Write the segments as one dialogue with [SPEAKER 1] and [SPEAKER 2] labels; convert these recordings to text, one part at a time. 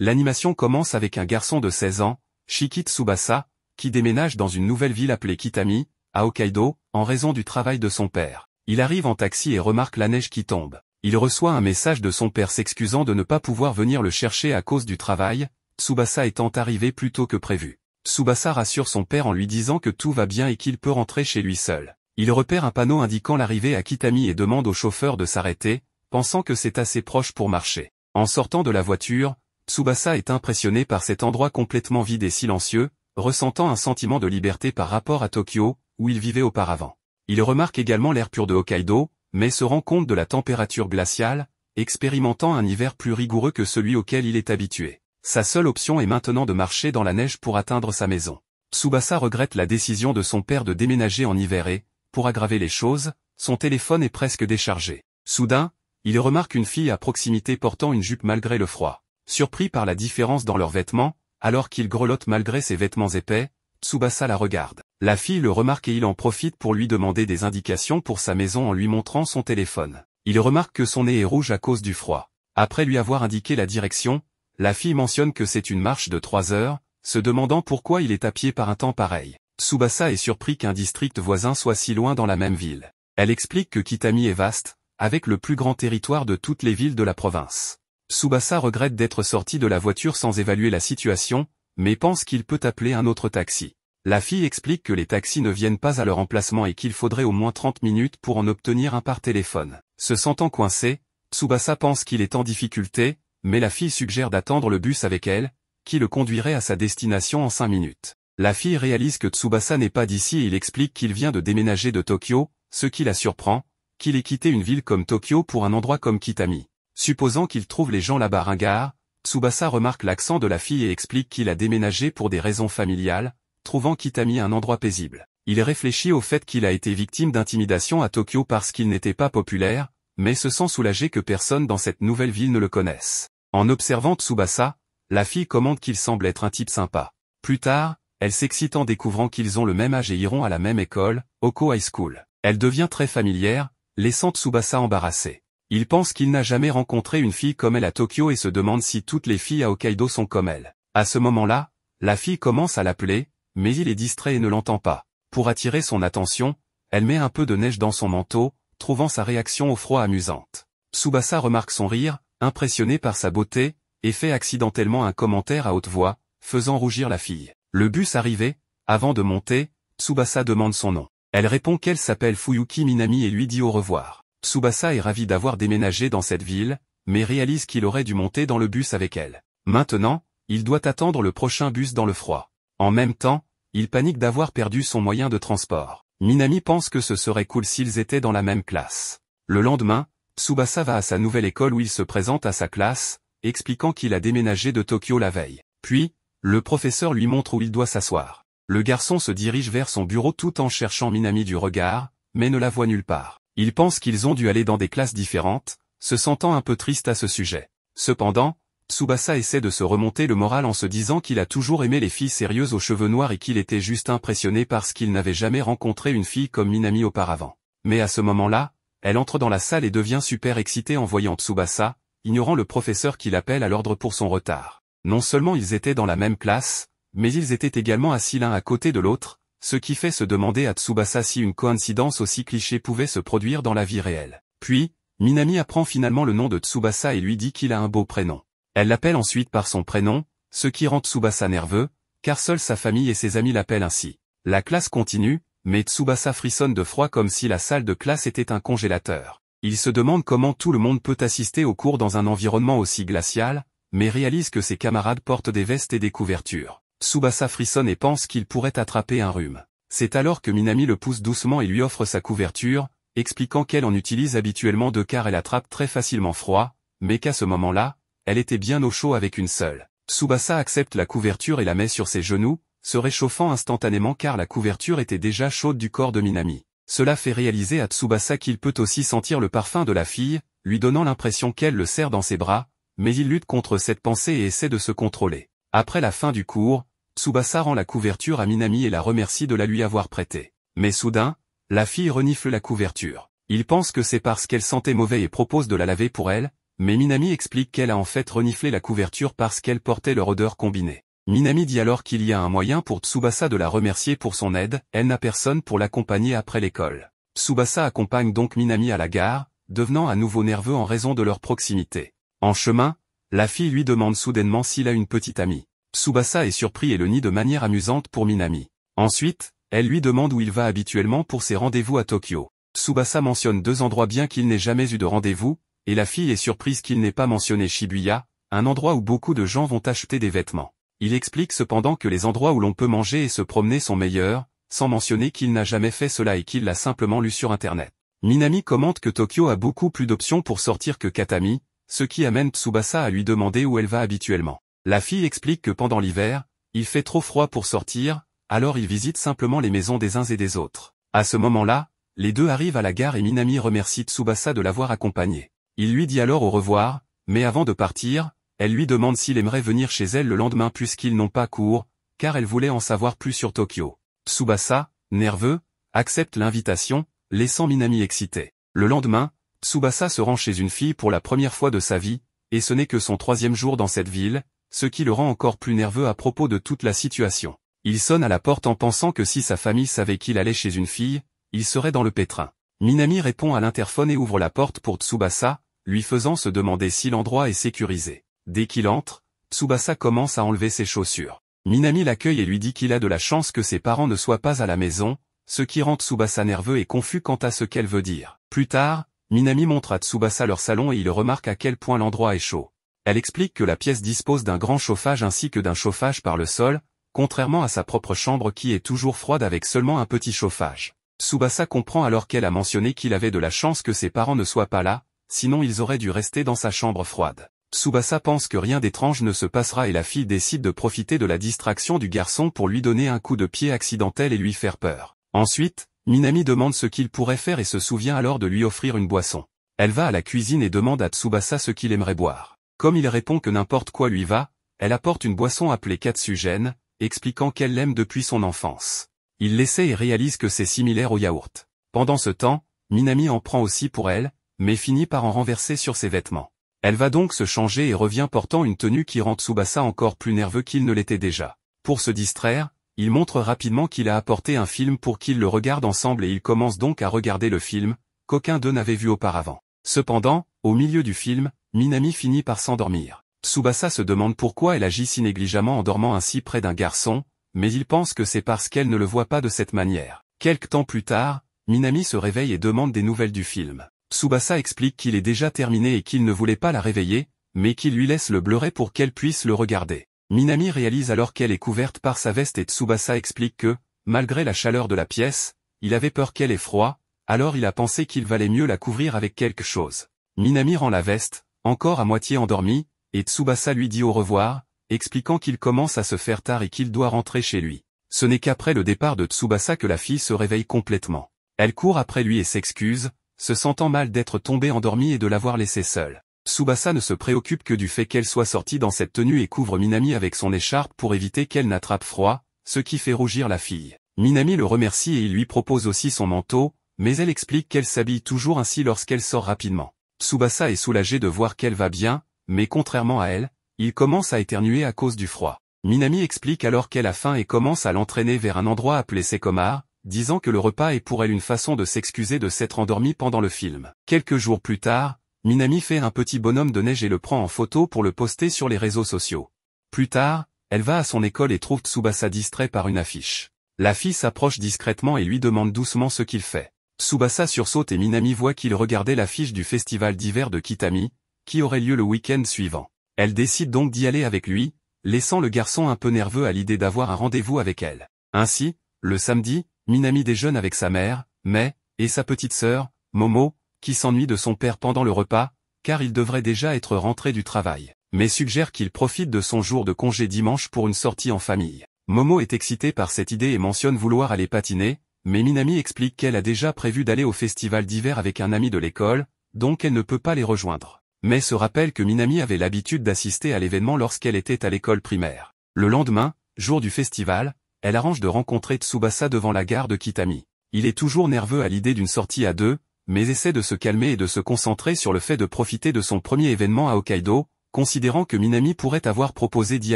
[SPEAKER 1] L'animation commence avec un garçon de 16 ans, Shiki Tsubasa, qui déménage dans une nouvelle ville appelée Kitami, à Hokkaido, en raison du travail de son père. Il arrive en taxi et remarque la neige qui tombe. Il reçoit un message de son père s'excusant de ne pas pouvoir venir le chercher à cause du travail, Tsubasa étant arrivé plus tôt que prévu. Tsubasa rassure son père en lui disant que tout va bien et qu'il peut rentrer chez lui seul. Il repère un panneau indiquant l'arrivée à Kitami et demande au chauffeur de s'arrêter, pensant que c'est assez proche pour marcher. En sortant de la voiture, Tsubasa est impressionné par cet endroit complètement vide et silencieux, ressentant un sentiment de liberté par rapport à Tokyo, où il vivait auparavant. Il remarque également l'air pur de Hokkaido, mais se rend compte de la température glaciale, expérimentant un hiver plus rigoureux que celui auquel il est habitué. Sa seule option est maintenant de marcher dans la neige pour atteindre sa maison. Tsubasa regrette la décision de son père de déménager en hiver et, pour aggraver les choses, son téléphone est presque déchargé. Soudain, il remarque une fille à proximité portant une jupe malgré le froid. Surpris par la différence dans leurs vêtements, alors qu'il grelotte malgré ses vêtements épais, Tsubasa la regarde. La fille le remarque et il en profite pour lui demander des indications pour sa maison en lui montrant son téléphone. Il remarque que son nez est rouge à cause du froid. Après lui avoir indiqué la direction, la fille mentionne que c'est une marche de 3 heures, se demandant pourquoi il est à pied par un temps pareil. Tsubasa est surpris qu'un district voisin soit si loin dans la même ville. Elle explique que Kitami est vaste, avec le plus grand territoire de toutes les villes de la province. Tsubasa regrette d'être sorti de la voiture sans évaluer la situation, mais pense qu'il peut appeler un autre taxi. La fille explique que les taxis ne viennent pas à leur emplacement et qu'il faudrait au moins 30 minutes pour en obtenir un par téléphone. Se sentant coincé, Tsubasa pense qu'il est en difficulté, mais la fille suggère d'attendre le bus avec elle, qui le conduirait à sa destination en 5 minutes. La fille réalise que Tsubasa n'est pas d'ici et il explique qu'il vient de déménager de Tokyo, ce qui la surprend, qu'il ait quitté une ville comme Tokyo pour un endroit comme Kitami. Supposant qu'il trouve les gens là-bas ringards, Tsubasa remarque l'accent de la fille et explique qu'il a déménagé pour des raisons familiales, trouvant Kitami un endroit paisible. Il réfléchit au fait qu'il a été victime d'intimidation à Tokyo parce qu'il n'était pas populaire, mais se sent soulagé que personne dans cette nouvelle ville ne le connaisse. En observant Tsubasa, la fille commente qu'il semble être un type sympa. Plus tard, elle s'excite en découvrant qu'ils ont le même âge et iront à la même école, Hoko High School. Elle devient très familière, laissant Tsubasa embarrassé. Il pense qu'il n'a jamais rencontré une fille comme elle à Tokyo et se demande si toutes les filles à Hokkaido sont comme elle. À ce moment-là, la fille commence à l'appeler, mais il est distrait et ne l'entend pas. Pour attirer son attention, elle met un peu de neige dans son manteau, trouvant sa réaction au froid amusante. Tsubasa remarque son rire, impressionné par sa beauté, et fait accidentellement un commentaire à haute voix, faisant rougir la fille. Le bus arrivé, avant de monter, Tsubasa demande son nom. Elle répond qu'elle s'appelle Fuyuki Minami et lui dit au revoir. Tsubasa est ravi d'avoir déménagé dans cette ville, mais réalise qu'il aurait dû monter dans le bus avec elle. Maintenant, il doit attendre le prochain bus dans le froid. En même temps, il panique d'avoir perdu son moyen de transport. Minami pense que ce serait cool s'ils étaient dans la même classe. Le lendemain, Tsubasa va à sa nouvelle école où il se présente à sa classe, expliquant qu'il a déménagé de Tokyo la veille. Puis, le professeur lui montre où il doit s'asseoir. Le garçon se dirige vers son bureau tout en cherchant Minami du regard, mais ne la voit nulle part. Il pense qu'ils ont dû aller dans des classes différentes, se sentant un peu triste à ce sujet. Cependant, Tsubasa essaie de se remonter le moral en se disant qu'il a toujours aimé les filles sérieuses aux cheveux noirs et qu'il était juste impressionné parce qu'il n'avait jamais rencontré une fille comme Minami auparavant. Mais à ce moment-là, elle entre dans la salle et devient super excitée en voyant Tsubasa, ignorant le professeur qui l'appelle à l'ordre pour son retard. Non seulement ils étaient dans la même classe, mais ils étaient également assis l'un à côté de l'autre, ce qui fait se demander à Tsubasa si une coïncidence aussi cliché pouvait se produire dans la vie réelle. Puis, Minami apprend finalement le nom de Tsubasa et lui dit qu'il a un beau prénom. Elle l'appelle ensuite par son prénom, ce qui rend Tsubasa nerveux, car seule sa famille et ses amis l'appellent ainsi. La classe continue, mais Tsubasa frissonne de froid comme si la salle de classe était un congélateur. Il se demande comment tout le monde peut assister au cours dans un environnement aussi glacial, mais réalise que ses camarades portent des vestes et des couvertures. Tsubasa frissonne et pense qu'il pourrait attraper un rhume. C'est alors que Minami le pousse doucement et lui offre sa couverture, expliquant qu'elle en utilise habituellement deux car elle attrape très facilement froid, mais qu'à ce moment-là, elle était bien au chaud avec une seule. Tsubasa accepte la couverture et la met sur ses genoux, se réchauffant instantanément car la couverture était déjà chaude du corps de Minami. Cela fait réaliser à Tsubasa qu'il peut aussi sentir le parfum de la fille, lui donnant l'impression qu'elle le serre dans ses bras, mais il lutte contre cette pensée et essaie de se contrôler. Après la fin du cours, Tsubasa rend la couverture à Minami et la remercie de la lui avoir prêtée. Mais soudain, la fille renifle la couverture. Il pense que c'est parce qu'elle sentait mauvais et propose de la laver pour elle, mais Minami explique qu'elle a en fait reniflé la couverture parce qu'elle portait leur odeur combinée. Minami dit alors qu'il y a un moyen pour Tsubasa de la remercier pour son aide, elle n'a personne pour l'accompagner après l'école. Tsubasa accompagne donc Minami à la gare, devenant à nouveau nerveux en raison de leur proximité. En chemin, la fille lui demande soudainement s'il a une petite amie. Tsubasa est surpris et le nie de manière amusante pour Minami. Ensuite, elle lui demande où il va habituellement pour ses rendez-vous à Tokyo. Tsubasa mentionne 2 endroits bien qu'il n'ait jamais eu de rendez-vous, et la fille est surprise qu'il n'ait pas mentionné Shibuya, un endroit où beaucoup de gens vont acheter des vêtements. Il explique cependant que les endroits où l'on peut manger et se promener sont meilleurs, sans mentionner qu'il n'a jamais fait cela et qu'il l'a simplement lu sur internet. Minami commente que Tokyo a beaucoup plus d'options pour sortir que Katami, ce qui amène Tsubasa à lui demander où elle va habituellement. La fille explique que pendant l'hiver, il fait trop froid pour sortir, alors il visite simplement les maisons des uns et des autres. À ce moment-là, les deux arrivent à la gare et Minami remercie Tsubasa de l'avoir accompagné. Il lui dit alors au revoir, mais avant de partir, elle lui demande s'il aimerait venir chez elle le lendemain puisqu'ils n'ont pas cours, car elle voulait en savoir plus sur Tokyo. Tsubasa, nerveux, accepte l'invitation, laissant Minami excité. Le lendemain, Tsubasa se rend chez une fille pour la première fois de sa vie, et ce n'est que son 3e jour dans cette ville, ce qui le rend encore plus nerveux à propos de toute la situation. Il sonne à la porte en pensant que si sa famille savait qu'il allait chez une fille, il serait dans le pétrin. Minami répond à l'interphone et ouvre la porte pour Tsubasa, lui faisant se demander si l'endroit est sécurisé. Dès qu'il entre, Tsubasa commence à enlever ses chaussures. Minami l'accueille et lui dit qu'il a de la chance que ses parents ne soient pas à la maison, ce qui rend Tsubasa nerveux et confus quant à ce qu'elle veut dire. Plus tard, Minami montre à Tsubasa leur salon et il remarque à quel point l'endroit est chaud. Elle explique que la pièce dispose d'un grand chauffage ainsi que d'un chauffage par le sol, contrairement à sa propre chambre qui est toujours froide avec seulement un petit chauffage. Tsubasa comprend alors qu'elle a mentionné qu'il avait de la chance que ses parents ne soient pas là, sinon ils auraient dû rester dans sa chambre froide. Tsubasa pense que rien d'étrange ne se passera et la fille décide de profiter de la distraction du garçon pour lui donner un coup de pied accidentel et lui faire peur. Ensuite, Minami demande ce qu'il pourrait faire et se souvient alors de lui offrir une boisson. Elle va à la cuisine et demande à Tsubasa ce qu'il aimerait boire. Comme il répond que n'importe quoi lui va, elle apporte une boisson appelée Katsugen, expliquant qu'elle l'aime depuis son enfance. Il l'essaie et réalise que c'est similaire au yaourt. Pendant ce temps, Minami en prend aussi pour elle, mais finit par en renverser sur ses vêtements. Elle va donc se changer et revient portant une tenue qui rend Tsubasa encore plus nerveux qu'il ne l'était déjà. Pour se distraire, il montre rapidement qu'il a apporté un film pour qu'ils le regardent ensemble et ils commencent donc à regarder le film, qu'aucun d'eux n'avait vu auparavant. Cependant, au milieu du film, Minami finit par s'endormir. Tsubasa se demande pourquoi elle agit si négligemment en dormant ainsi près d'un garçon, mais il pense que c'est parce qu'elle ne le voit pas de cette manière. Quelque temps plus tard, Minami se réveille et demande des nouvelles du film. Tsubasa explique qu'il est déjà terminé et qu'il ne voulait pas la réveiller, mais qu'il lui laisse le Blu-ray pour qu'elle puisse le regarder. Minami réalise alors qu'elle est couverte par sa veste et Tsubasa explique que, malgré la chaleur de la pièce, il avait peur qu'elle ait froid, alors il a pensé qu'il valait mieux la couvrir avec quelque chose. Minami rend la veste, encore à moitié endormie, et Tsubasa lui dit au revoir, expliquant qu'il commence à se faire tard et qu'il doit rentrer chez lui. Ce n'est qu'après le départ de Tsubasa que la fille se réveille complètement. Elle court après lui et s'excuse, se sentant mal d'être tombée endormie et de l'avoir laissée seule. Tsubasa ne se préoccupe que du fait qu'elle soit sortie dans cette tenue et couvre Minami avec son écharpe pour éviter qu'elle n'attrape froid, ce qui fait rougir la fille. Minami le remercie et il lui propose aussi son manteau, mais elle explique qu'elle s'habille toujours ainsi lorsqu'elle sort rapidement. Tsubasa est soulagé de voir qu'elle va bien, mais contrairement à elle, il commence à éternuer à cause du froid. Minami explique alors qu'elle a faim et commence à l'entraîner vers un endroit appelé Sekomar, disant que le repas est pour elle une façon de s'excuser de s'être endormie pendant le film. Quelques jours plus tard, Minami fait un petit bonhomme de neige et le prend en photo pour le poster sur les réseaux sociaux. Plus tard, elle va à son école et trouve Tsubasa distrait par une affiche. La fille s'approche discrètement et lui demande doucement ce qu'il fait. Tsubasa sursaute et Minami voit qu'il regardait l'affiche du festival d'hiver de Kitami, qui aurait lieu le week-end suivant. Elle décide donc d'y aller avec lui, laissant le garçon un peu nerveux à l'idée d'avoir un rendez-vous avec elle. Ainsi, le samedi, Minami déjeune avec sa mère, Mai, et sa petite sœur, Momo, qui s'ennuie de son père pendant le repas, car il devrait déjà être rentré du travail, mais suggère qu'il profite de son jour de congé dimanche pour une sortie en famille. Momo est excitée par cette idée et mentionne vouloir aller patiner, mais Minami explique qu'elle a déjà prévu d'aller au festival d'hiver avec un ami de l'école, donc elle ne peut pas les rejoindre. Mais se rappelle que Minami avait l'habitude d'assister à l'événement lorsqu'elle était à l'école primaire. Le lendemain, jour du festival, elle arrange de rencontrer Tsubasa devant la gare de Kitami. Il est toujours nerveux à l'idée d'une sortie à deux, mais essaie de se calmer et de se concentrer sur le fait de profiter de son premier événement à Hokkaido, considérant que Minami pourrait avoir proposé d'y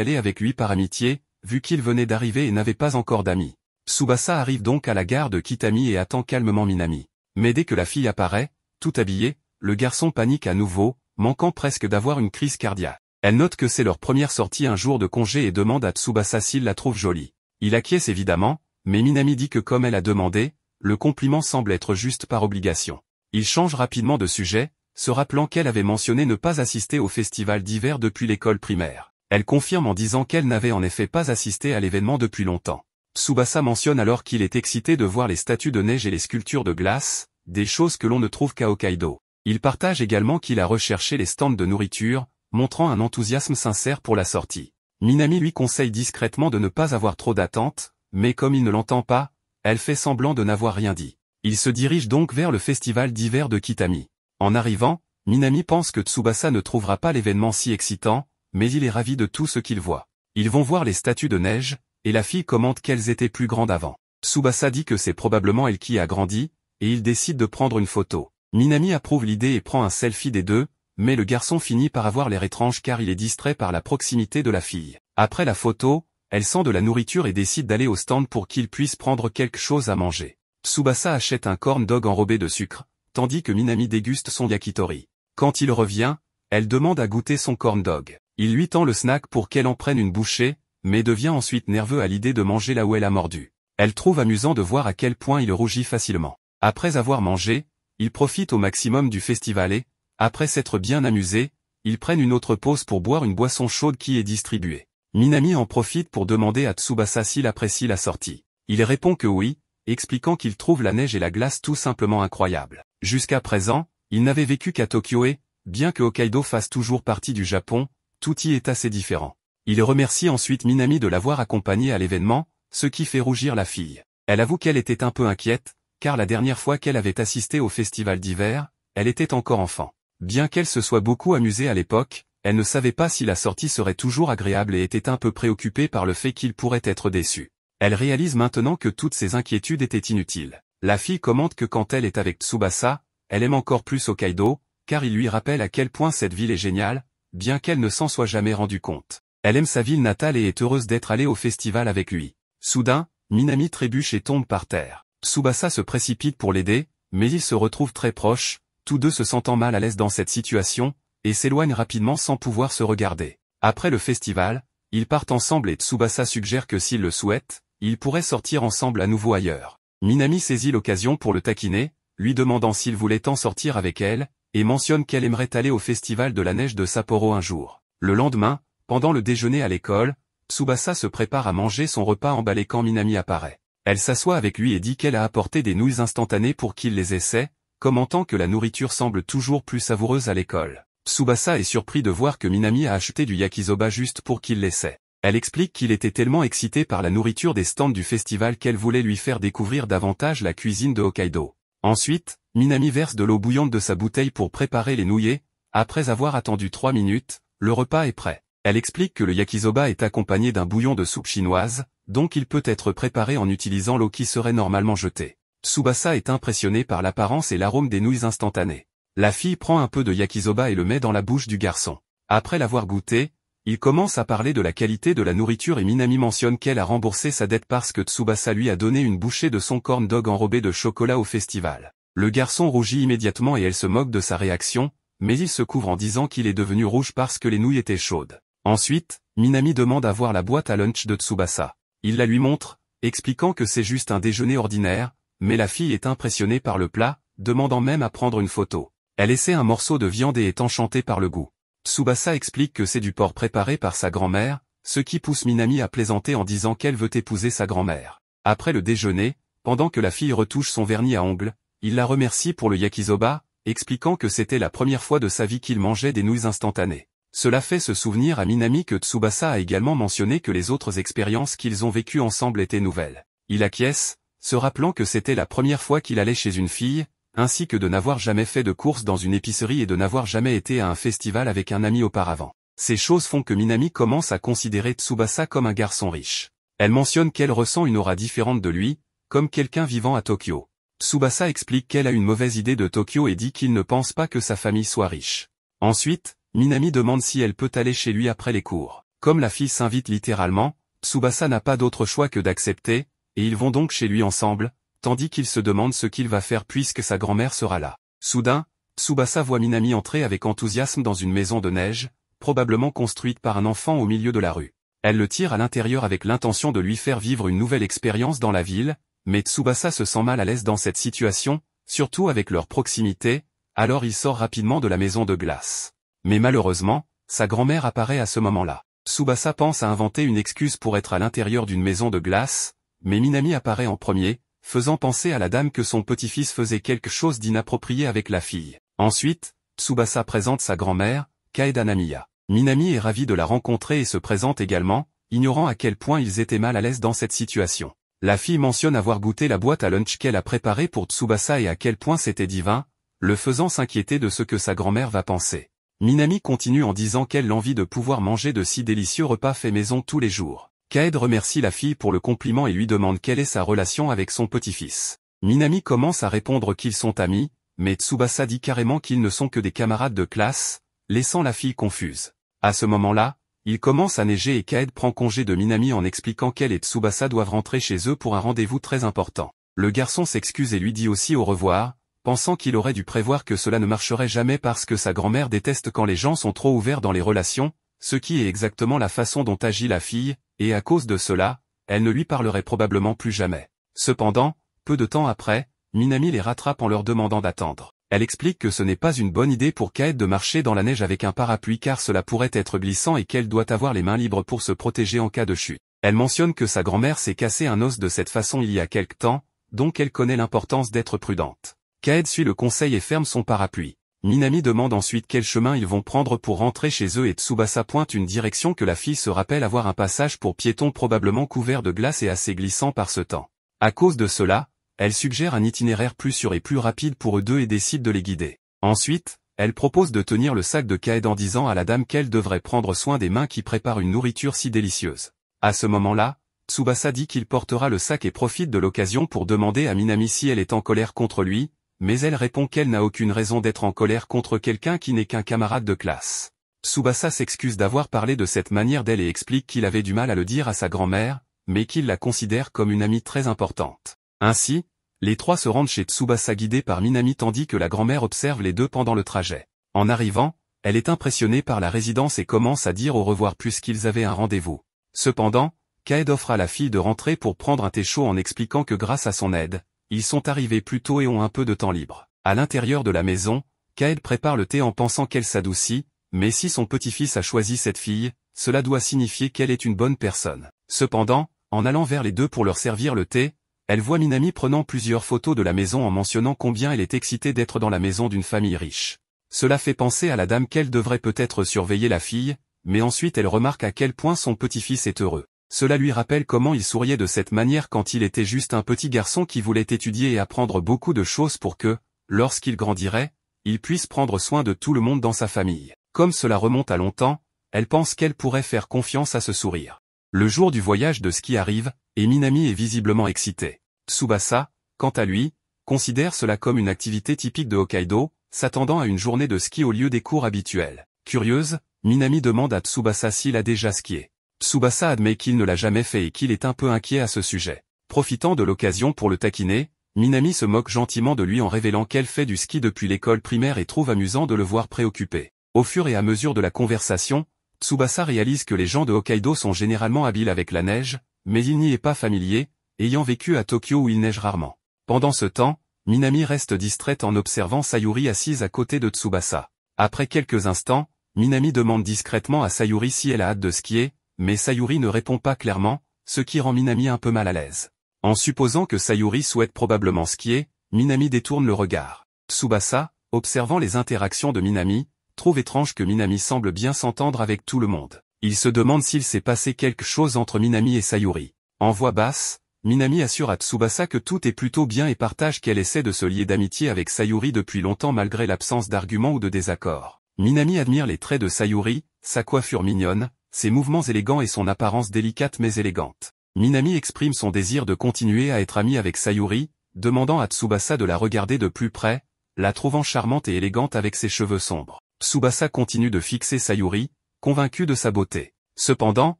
[SPEAKER 1] aller avec lui par amitié, vu qu'il venait d'arriver et n'avait pas encore d'amis. Tsubasa arrive donc à la gare de Kitami et attend calmement Minami. Mais dès que la fille apparaît, tout habillée, le garçon panique à nouveau, manquant presque d'avoir une crise cardiaque. Elle note que c'est leur première sortie un jour de congé et demande à Tsubasa s'il la trouve jolie. Il acquiesce évidemment, mais Minami dit que comme elle a demandé, le compliment semble être juste par obligation. Il change rapidement de sujet, se rappelant qu'elle avait mentionné ne pas assister au festival d'hiver depuis l'école primaire. Elle confirme en disant qu'elle n'avait en effet pas assisté à l'événement depuis longtemps. Tsubasa mentionne alors qu'il est excité de voir les statues de neige et les sculptures de glace, des choses que l'on ne trouve qu'à Hokkaido. Il partage également qu'il a recherché les stands de nourriture, montrant un enthousiasme sincère pour la sortie. Minami lui conseille discrètement de ne pas avoir trop d'attentes, mais comme il ne l'entend pas, elle fait semblant de n'avoir rien dit. Il se dirige donc vers le festival d'hiver de Kitami. En arrivant, Minami pense que Tsubasa ne trouvera pas l'événement si excitant, mais il est ravi de tout ce qu'il voit. Ils vont voir les statues de neige, et la fille commente qu'elles étaient plus grandes avant. Tsubasa dit que c'est probablement elle qui a grandi, et il décide de prendre une photo. Minami approuve l'idée et prend un selfie des deux, mais le garçon finit par avoir l'air étrange car il est distrait par la proximité de la fille. Après la photo, elle sent de la nourriture et décide d'aller au stand pour qu'il puisse prendre quelque chose à manger. Tsubasa achète un corn dog enrobé de sucre, tandis que Minami déguste son yakitori. Quand il revient, elle demande à goûter son corn dog. Il lui tend le snack pour qu'elle en prenne une bouchée, mais devient ensuite nerveux à l'idée de manger là où elle a mordu. Elle trouve amusant de voir à quel point il rougit facilement. Après avoir mangé, ils profitent au maximum du festival et, après s'être bien amusés, ils prennent une autre pause pour boire une boisson chaude qui est distribuée. Minami en profite pour demander à Tsubasa s'il apprécie la sortie. Il répond que oui, expliquant qu'il trouve la neige et la glace tout simplement incroyables. Jusqu'à présent, il n'avait vécu qu'à Tokyo et, bien que Hokkaido fasse toujours partie du Japon, tout y est assez différent. Il remercie ensuite Minami de l'avoir accompagné à l'événement, ce qui fait rougir la fille. Elle avoue qu'elle était un peu inquiète, car la dernière fois qu'elle avait assisté au festival d'hiver, elle était encore enfant. Bien qu'elle se soit beaucoup amusée à l'époque, elle ne savait pas si la sortie serait toujours agréable et était un peu préoccupée par le fait qu'il pourrait être déçu. Elle réalise maintenant que toutes ses inquiétudes étaient inutiles. La fille commente que quand elle est avec Tsubasa, elle aime encore plus Hokkaido, car il lui rappelle à quel point cette ville est géniale, bien qu'elle ne s'en soit jamais rendue compte. Elle aime sa ville natale et est heureuse d'être allée au festival avec lui. Soudain, Minami trébuche et tombe par terre. Tsubasa se précipite pour l'aider, mais ils se retrouvent très proches, tous deux se sentant mal à l'aise dans cette situation, et s'éloignent rapidement sans pouvoir se regarder. Après le festival, ils partent ensemble et Tsubasa suggère que s'ils le souhaitent, ils pourraient sortir ensemble à nouveau ailleurs. Minami saisit l'occasion pour le taquiner, lui demandant s'il voulait en sortir avec elle, et mentionne qu'elle aimerait aller au festival de la neige de Sapporo un jour. Le lendemain, pendant le déjeuner à l'école, Tsubasa se prépare à manger son repas emballé quand Minami apparaît. Elle s'assoit avec lui et dit qu'elle a apporté des nouilles instantanées pour qu'il les essaie, commentant que la nourriture semble toujours plus savoureuse à l'école. Tsubasa est surpris de voir que Minami a acheté du yakisoba juste pour qu'il l'essaie. Elle explique qu'il était tellement excité par la nourriture des stands du festival qu'elle voulait lui faire découvrir davantage la cuisine de Hokkaido. Ensuite, Minami verse de l'eau bouillante de sa bouteille pour préparer les nouilles. Après avoir attendu 3 minutes, le repas est prêt. Elle explique que le yakisoba est accompagné d'un bouillon de soupe chinoise, donc il peut être préparé en utilisant l'eau qui serait normalement jetée. Tsubasa est impressionné par l'apparence et l'arôme des nouilles instantanées. La fille prend un peu de yakisoba et le met dans la bouche du garçon. Après l'avoir goûté, il commence à parler de la qualité de la nourriture et Minami mentionne qu'elle a remboursé sa dette parce que Tsubasa lui a donné une bouchée de son corn dog enrobé de chocolat au festival. Le garçon rougit immédiatement et elle se moque de sa réaction, mais il se couvre en disant qu'il est devenu rouge parce que les nouilles étaient chaudes. Ensuite, Minami demande à voir la boîte à lunch de Tsubasa. Il la lui montre, expliquant que c'est juste un déjeuner ordinaire, mais la fille est impressionnée par le plat, demandant même à prendre une photo. Elle essaie un morceau de viande et est enchantée par le goût. Tsubasa explique que c'est du porc préparé par sa grand-mère, ce qui pousse Minami à plaisanter en disant qu'elle veut épouser sa grand-mère. Après le déjeuner, pendant que la fille retouche son vernis à ongles, il la remercie pour le yakisoba, expliquant que c'était la première fois de sa vie qu'il mangeait des nouilles instantanées. Cela fait se souvenir à Minami que Tsubasa a également mentionné que les autres expériences qu'ils ont vécues ensemble étaient nouvelles. Il acquiesce, se rappelant que c'était la première fois qu'il allait chez une fille, ainsi que de n'avoir jamais fait de course dans une épicerie et de n'avoir jamais été à un festival avec un ami auparavant. Ces choses font que Minami commence à considérer Tsubasa comme un garçon riche. Elle mentionne qu'elle ressent une aura différente de lui, comme quelqu'un vivant à Tokyo. Tsubasa explique qu'elle a une mauvaise idée de Tokyo et dit qu'il ne pense pas que sa famille soit riche. Ensuite, Minami demande si elle peut aller chez lui après les cours. Comme la fille s'invite littéralement, Tsubasa n'a pas d'autre choix que d'accepter, et ils vont donc chez lui ensemble, tandis qu'il se demande ce qu'il va faire puisque sa grand-mère sera là. Soudain, Tsubasa voit Minami entrer avec enthousiasme dans une maison de neige, probablement construite par un enfant au milieu de la rue. Elle le tire à l'intérieur avec l'intention de lui faire vivre une nouvelle expérience dans la ville, mais Tsubasa se sent mal à l'aise dans cette situation, surtout avec leur proximité, alors il sort rapidement de la maison de glace. Mais malheureusement, sa grand-mère apparaît à ce moment-là. Tsubasa pense à inventer une excuse pour être à l'intérieur d'une maison de glace, mais Minami apparaît en premier, faisant penser à la dame que son petit-fils faisait quelque chose d'inapproprié avec la fille. Ensuite, Tsubasa présente sa grand-mère, Kaeda Namiya. Minami est ravi de la rencontrer et se présente également, ignorant à quel point ils étaient mal à l'aise dans cette situation. La fille mentionne avoir goûté la boîte à lunch qu'elle a préparée pour Tsubasa et à quel point c'était divin, le faisant s'inquiéter de ce que sa grand-mère va penser. Minami continue en disant qu'elle a envie de pouvoir manger de si délicieux repas faits maison tous les jours. Kaed remercie la fille pour le compliment et lui demande quelle est sa relation avec son petit-fils. Minami commence à répondre qu'ils sont amis, mais Tsubasa dit carrément qu'ils ne sont que des camarades de classe, laissant la fille confuse. À ce moment-là, il commence à neiger et Kaed prend congé de Minami en expliquant qu'elle et Tsubasa doivent rentrer chez eux pour un rendez-vous très important. Le garçon s'excuse et lui dit aussi au revoir, pensant qu'il aurait dû prévoir que cela ne marcherait jamais parce que sa grand-mère déteste quand les gens sont trop ouverts dans les relations, ce qui est exactement la façon dont agit la fille, et à cause de cela, elle ne lui parlerait probablement plus jamais. Cependant, peu de temps après, Minami les rattrape en leur demandant d'attendre. Elle explique que ce n'est pas une bonne idée pour Kaed de marcher dans la neige avec un parapluie car cela pourrait être glissant et qu'elle doit avoir les mains libres pour se protéger en cas de chute. Elle mentionne que sa grand-mère s'est cassé un os de cette façon il y a quelque temps, donc elle connaît l'importance d'être prudente. Kaed suit le conseil et ferme son parapluie. Minami demande ensuite quel chemin ils vont prendre pour rentrer chez eux et Tsubasa pointe une direction que la fille se rappelle avoir un passage pour piétons probablement couvert de glace et assez glissant par ce temps. À cause de cela, elle suggère un itinéraire plus sûr et plus rapide pour eux deux et décide de les guider. Ensuite, elle propose de tenir le sac de Kaed en disant à la dame qu'elle devrait prendre soin des mains qui préparent une nourriture si délicieuse. À ce moment-là, Tsubasa dit qu'il portera le sac et profite de l'occasion pour demander à Minami si elle est en colère contre lui, mais elle répond qu'elle n'a aucune raison d'être en colère contre quelqu'un qui n'est qu'un camarade de classe. Tsubasa s'excuse d'avoir parlé de cette manière d'elle et explique qu'il avait du mal à le dire à sa grand-mère, mais qu'il la considère comme une amie très importante. Ainsi, les trois se rendent chez Tsubasa guidés par Minami tandis que la grand-mère observe les deux pendant le trajet. En arrivant, elle est impressionnée par la résidence et commence à dire au revoir puisqu'ils avaient un rendez-vous. Cependant, Kaed offre à la fille de rentrer pour prendre un thé chaud en expliquant que grâce à son aide, ils sont arrivés plus tôt et ont un peu de temps libre. À l'intérieur de la maison, Kaed prépare le thé en pensant qu'elle s'adoucit, mais si son petit-fils a choisi cette fille, cela doit signifier qu'elle est une bonne personne. Cependant, en allant vers les deux pour leur servir le thé, elle voit Minami prenant plusieurs photos de la maison en mentionnant combien elle est excitée d'être dans la maison d'une famille riche. Cela fait penser à la dame qu'elle devrait peut-être surveiller la fille, mais ensuite elle remarque à quel point son petit-fils est heureux. Cela lui rappelle comment il souriait de cette manière quand il était juste un petit garçon qui voulait étudier et apprendre beaucoup de choses pour que, lorsqu'il grandirait, il puisse prendre soin de tout le monde dans sa famille. Comme cela remonte à longtemps, elle pense qu'elle pourrait faire confiance à ce sourire. Le jour du voyage de ski arrive, et Minami est visiblement excitée. Tsubasa, quant à lui, considère cela comme une activité typique de Hokkaido, s'attendant à une journée de ski au lieu des cours habituels. Curieuse, Minami demande à Tsubasa s'il a déjà skié. Tsubasa admet qu'il ne l'a jamais fait et qu'il est un peu inquiet à ce sujet. Profitant de l'occasion pour le taquiner, Minami se moque gentiment de lui en révélant qu'elle fait du ski depuis l'école primaire et trouve amusant de le voir préoccupé. Au fur et à mesure de la conversation, Tsubasa réalise que les gens de Hokkaido sont généralement habiles avec la neige, mais il n'y est pas familier, ayant vécu à Tokyo où il neige rarement. Pendant ce temps, Minami reste distraite en observant Sayuri assise à côté de Tsubasa. Après quelques instants, Minami demande discrètement à Sayuri si elle a hâte de skier, mais Sayuri ne répond pas clairement, ce qui rend Minami un peu mal à l'aise. En supposant que Sayuri souhaite probablement skier, Minami détourne le regard. Tsubasa, observant les interactions de Minami, trouve étrange que Minami semble bien s'entendre avec tout le monde. Il se demande s'il s'est passé quelque chose entre Minami et Sayuri. En voix basse, Minami assure à Tsubasa que tout est plutôt bien et partage qu'elle essaie de se lier d'amitié avec Sayuri depuis longtemps malgré l'absence d'arguments ou de désaccords. Minami admire les traits de Sayuri, sa coiffure mignonne, ses mouvements élégants et son apparence délicate mais élégante. Minami exprime son désir de continuer à être amie avec Sayuri, demandant à Tsubasa de la regarder de plus près, la trouvant charmante et élégante avec ses cheveux sombres. Tsubasa continue de fixer Sayuri, convaincu de sa beauté. Cependant,